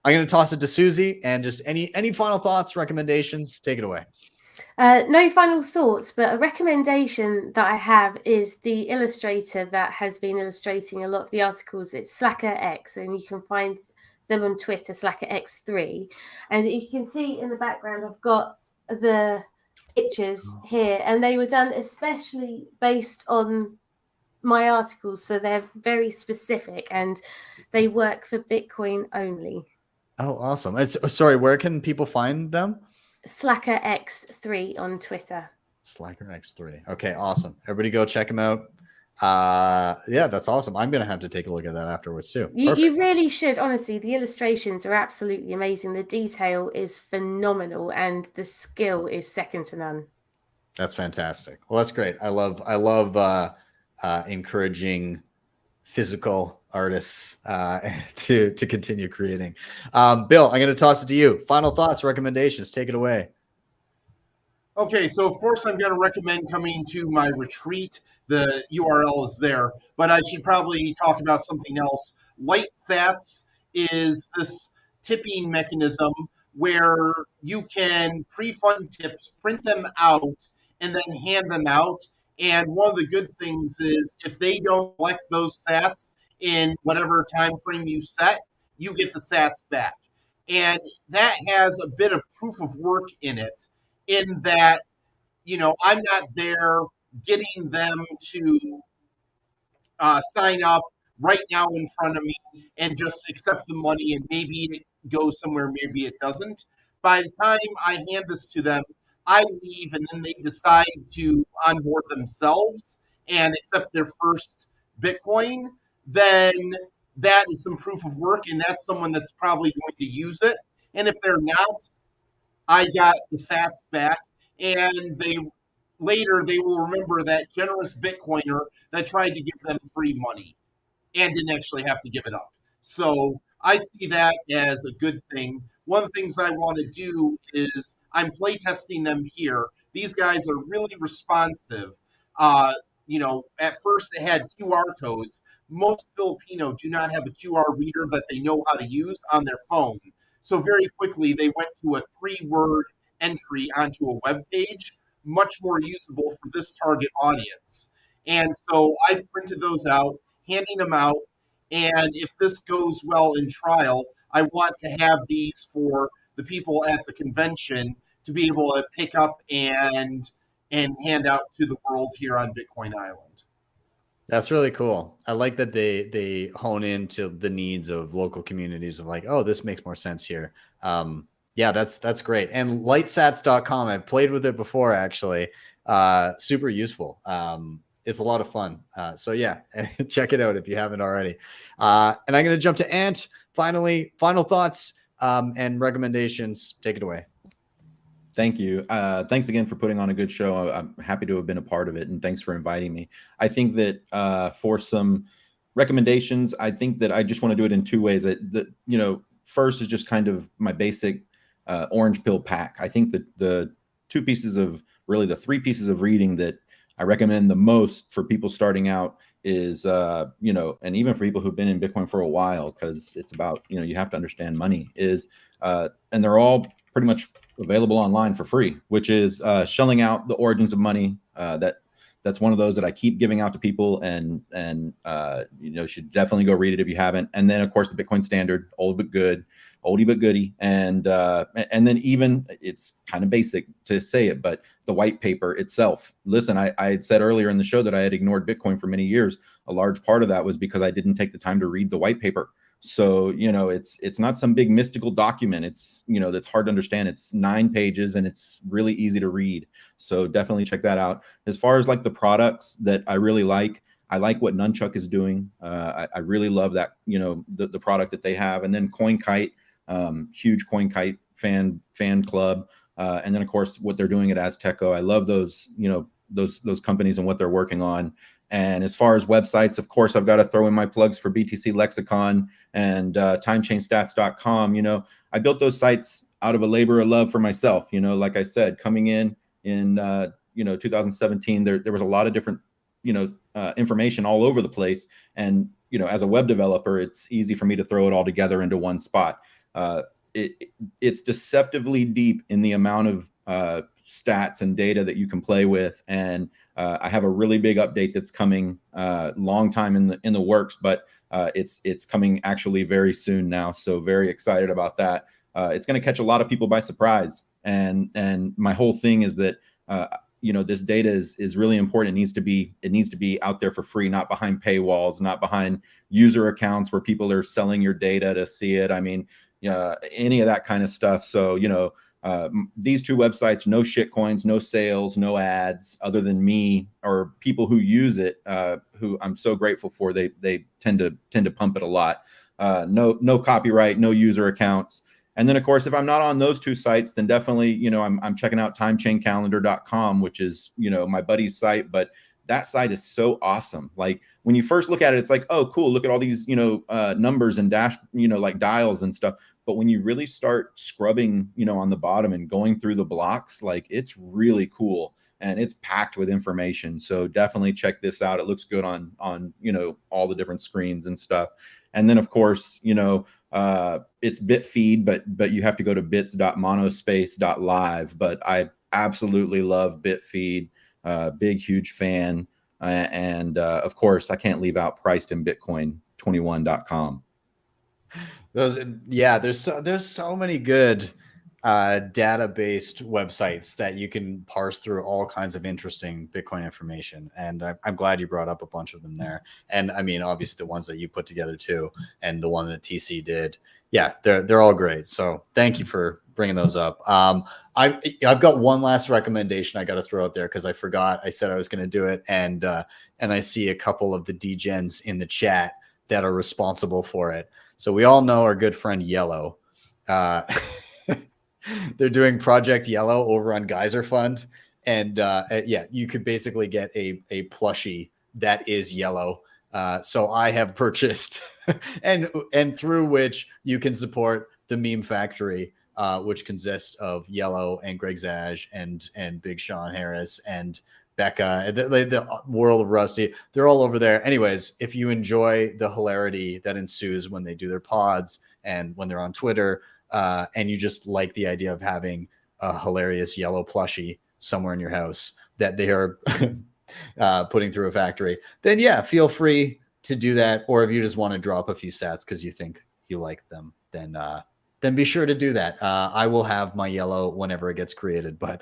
going to toss it to Susie, and just any final thoughts, recommendations, take it away. No final thoughts, but a recommendation that I have is the illustrator that has been illustrating a lot of the articles. It's Slacker X, and you can find them on Twitter, Slacker X3. And you can see in the background, I've got the pictures here, and they were done especially based on my articles. So they're very specific, and they work for Bitcoin only. Oh, awesome. Sorry, where can people find them? Slacker X3 on Twitter. Slacker X3. Okay, awesome. Everybody go check them out. Yeah, that's awesome. I'm going to have to take a look at that afterwards too. You really should. Honestly, the illustrations are absolutely amazing. The detail is phenomenal, and the skill is second to none. That's fantastic. Well, that's great. I love encouraging physical artists to continue creating. Bill, I'm going to toss it to you. Final thoughts, recommendations. Take it away. Okay, so of course I'm going to recommend coming to my retreat. The URL is there, but I should probably talk about something else. Light Sats is this tipping mechanism where you can pre-fund tips, print them out, and then hand them out. And one of the good things is, if they don't collect those sats in whatever time frame you set, you get the sats back. And that has a bit of proof of work in it, in that, I'm not there getting them to sign up right now in front of me and just accept the money, and maybe it goes somewhere, maybe it doesn't. By the time I hand this to them, I leave, and then they decide to onboard themselves and accept their first Bitcoin. Then that is some proof of work, and that's someone that's probably going to use it. And if they're not, I got the sats back, and later they will remember that generous Bitcoiner that tried to give them free money and didn't actually have to give it up. So I see that as a good thing. One of the things I want to do is I'm playtesting them here. These guys are really responsive. At first they had QR codes. Most Filipino do not have a QR reader that they know how to use on their phone. So very quickly they went to a 3-word entry onto a web page, much more usable for this target audience. And so I've printed those out, handing them out. And if this goes well in trial, I want to have these for the people at the convention to be able to pick up and hand out to the world here on Bitcoin Island. That's really cool. I like that they hone into the needs of local communities of like, oh, this makes more sense here. Yeah, that's great. And lightsats.com, I've played with it before, actually. Super useful. It's a lot of fun. So yeah, check it out if you haven't already. And I'm going to jump to Ant. Finally, final thoughts and recommendations. Take it away. Thank you. Thanks again for putting on a good show. I'm happy to have been a part of it, and thanks for inviting me. I think that for some recommendations, I think that I just want to do it in 2 ways. First is just kind of my basic orange pill pack. I think that the 3 pieces of reading that I recommend the most for people starting out is, and even for people who've been in Bitcoin for a while, because it's about, you have to understand money, is, and they're all pretty much available online for free, which is Shelling Out: The Origins of Money. That's one of those that I keep giving out to people, and should definitely go read it if you haven't. And then of course the Bitcoin Standard, oldie but goodie, and then even, it's kind of basic to say it, but the white paper itself. Listen, I had said earlier in the show that I had ignored Bitcoin for many years. A large part of that was because I didn't take the time to read the white paper. So, it's not some big mystical document. It's, that's hard to understand. It's 9 pages and it's really easy to read. So definitely check that out. As far as like the products that I really like, I like what Nunchuk is doing. I really love that, the product that they have. And then CoinKite, huge CoinKite fan club. And then of course what they're doing at Azteco. I love those, those companies and what they're working on. And as far as websites, of course, I've got to throw in my plugs for BTC Lexicon and TimeChainStats.com. I built those sites out of a labor of love for myself. Like I said, coming in 2017, there was a lot of different, information all over the place. And, as a web developer, it's easy for me to throw it all together into one spot. It's deceptively deep in the amount of stats and data that you can play with. And I have a really big update that's coming long time in the works, but it's coming actually very soon now. So very excited about that. It's going to catch a lot of people by surprise. And my whole thing is that, this data is really important. It needs to be out there for free, not behind paywalls, not behind user accounts where people are selling your data to see it. I mean, any of that kind of stuff. So, these 2 websites, no shit coins, no sales, no ads, other than me or people who use it, who I'm so grateful for. They tend to pump it a lot. No copyright, no user accounts. And then of course, if I'm not on those 2 sites, then definitely, I'm checking out TimeChainCalendar.com, which is, my buddy's site. But that site is so awesome. Like when you first look at it, it's like, oh, cool. Look at all these, numbers and like dials and stuff. But when you really start scrubbing, on the bottom and going through the blocks, like it's really cool and it's packed with information. So definitely check this out. It looks good on all the different screens and stuff. And then of course, it's Bitfeed, but you have to go to bits.monospace.live. But I absolutely love Bitfeed. Big, huge fan. And of course, I can't leave out pricedinbitcoin21.com. There's so many good data-based websites that you can parse through all kinds of interesting Bitcoin information. And I'm glad you brought up a bunch of them there. And I mean, obviously the ones that you put together too, and the one that TC did. Yeah, they're all great. So thank you for bringing those up. I've got one last recommendation I got to throw out there because I forgot. I said I was going to do it, and I see a couple of the degens in the chat that are responsible for it. So we all know our good friend Yellow. They're doing Project Yellow over on Geyser Fund. And yeah, you could basically get a plushie that is yellow. So I have purchased and through which you can support the Meme Factory, which consists of Yellow and Greg Zage and Big Sean Harris and Becca, the World of Rusty. They're all over there. Anyways, if you enjoy the hilarity that ensues when they do their pods and when they're on Twitter, and you just like the idea of having a hilarious yellow plushie somewhere in your house that they are putting through a factory, then yeah, feel free to do that. Or if you just want to drop a few sats because you think you like them, then be sure to do that. I will have my yellow whenever it gets created, but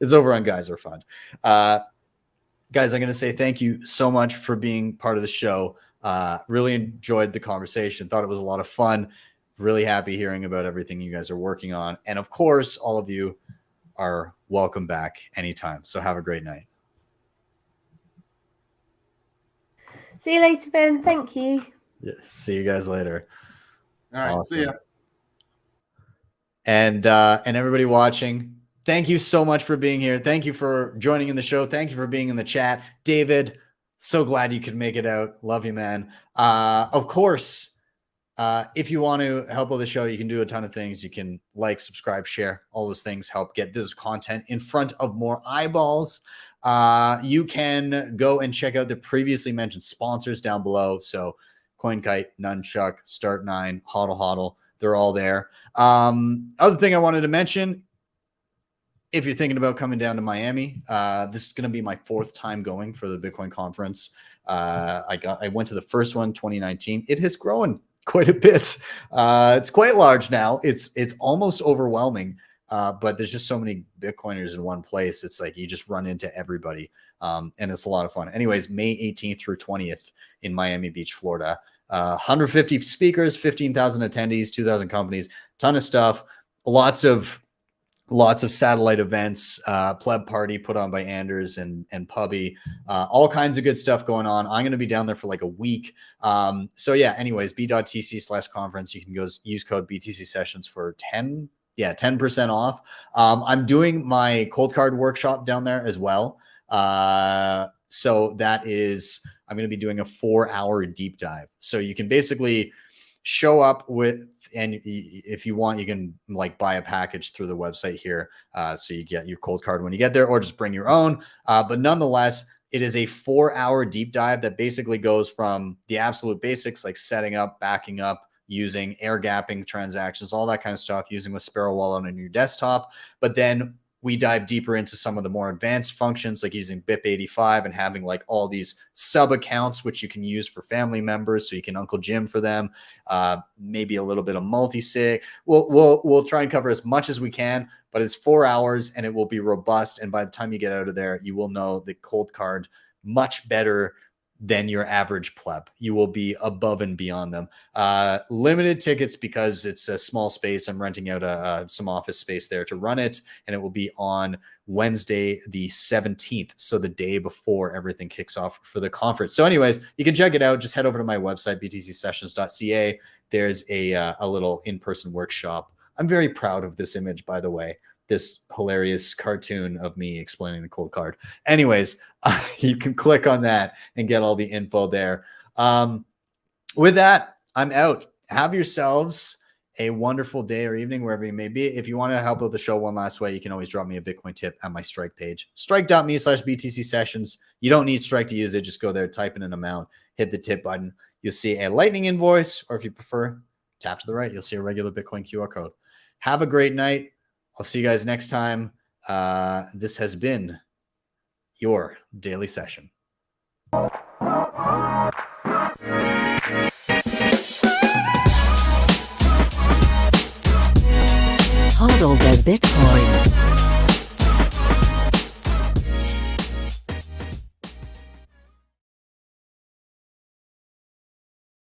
it's over on Geyser Fund. Guys, I'm going to say thank you so much for being part of the show. Really enjoyed the conversation. Thought it was a lot of fun. Really happy hearing about everything you guys are working on. And of course, all of you are welcome back anytime. So have a great night. See you later, Ben. Thank you. Yeah, see you guys later. All right, Awesome. see ya. And everybody watching, thank you so much for being here. Thank you for joining in the show. Thank you for being in the chat. David, so glad you could make it out. Love you, man. Of course, if you want to help with the show, you can do a ton of things. You can like, subscribe, share. All those things help get this content in front of more eyeballs. You can go and check out the previously mentioned sponsors down below. So CoinKite, Nunchuk, Start9, HodlHodl, they're all there. Other thing I wanted to mention, if you're thinking about coming down to Miami, this is going to be my 4th time going for the Bitcoin conference. I went to the first one, 2019. It has grown quite a bit. It's quite large now. It's almost overwhelming, but there's just so many Bitcoiners in one place. It's like you just run into everybody, and it's a lot of fun. Anyways, May 18th through 20th in Miami Beach, Florida. 150 speakers, 15,000 attendees, 2,000 companies, ton of stuff, lots of satellite events, pleb party put on by Anders and Pubby, all kinds of good stuff going on. I'm going to be down there for like a week. So yeah, anyways, b.tc/conference. You can go use code BTC sessions for 10% off. I'm doing my Coldcard workshop down there as well. So that is, I'm going to be doing a 4-hour deep dive. So you can basically show up with, and if you want, you can like buy a package through the website here. So you get your Coldcard when you get there, or just bring your own. But nonetheless, it is a 4-hour deep dive that basically goes from the absolute basics, like setting up, backing up, using air gapping transactions, all that kind of stuff, using with Sparrow Wallet on your desktop. But then we dive deeper into some of the more advanced functions, like using BIP85 and having like all these sub accounts, which you can use for family members. So you can Uncle Jim for them, maybe a little bit of multi-sig. We'll try and cover as much as we can, but it's 4 hours and it will be robust. And by the time you get out of there, you will know the Coldcard much better than your average pleb. You will be above and beyond them. Limited tickets because it's a small space. I'm renting out some office space there to run it, and it will be on Wednesday the 17th, so the day before everything kicks off for the conference. So anyways, you can check it out. Just head over to my website, btcsessions.ca. There's a little in-person workshop. I'm very proud of this image, by the way. This hilarious cartoon of me explaining the Coldcard. Anyways, you can click on that and get all the info there. With that, I'm out. Have yourselves a wonderful day or evening, wherever you may be. If you want to help out the show one last way, you can always drop me a Bitcoin tip at my Strike page. Strike.me/BTC sessions. You don't need Strike to use it. Just go there, type in an amount, hit the tip button. You'll see a Lightning invoice, or if you prefer, tap to the right. You'll see a regular Bitcoin QR code. Have a great night. I'll see you guys next time. This has been your daily session. HODL the Bitcoin.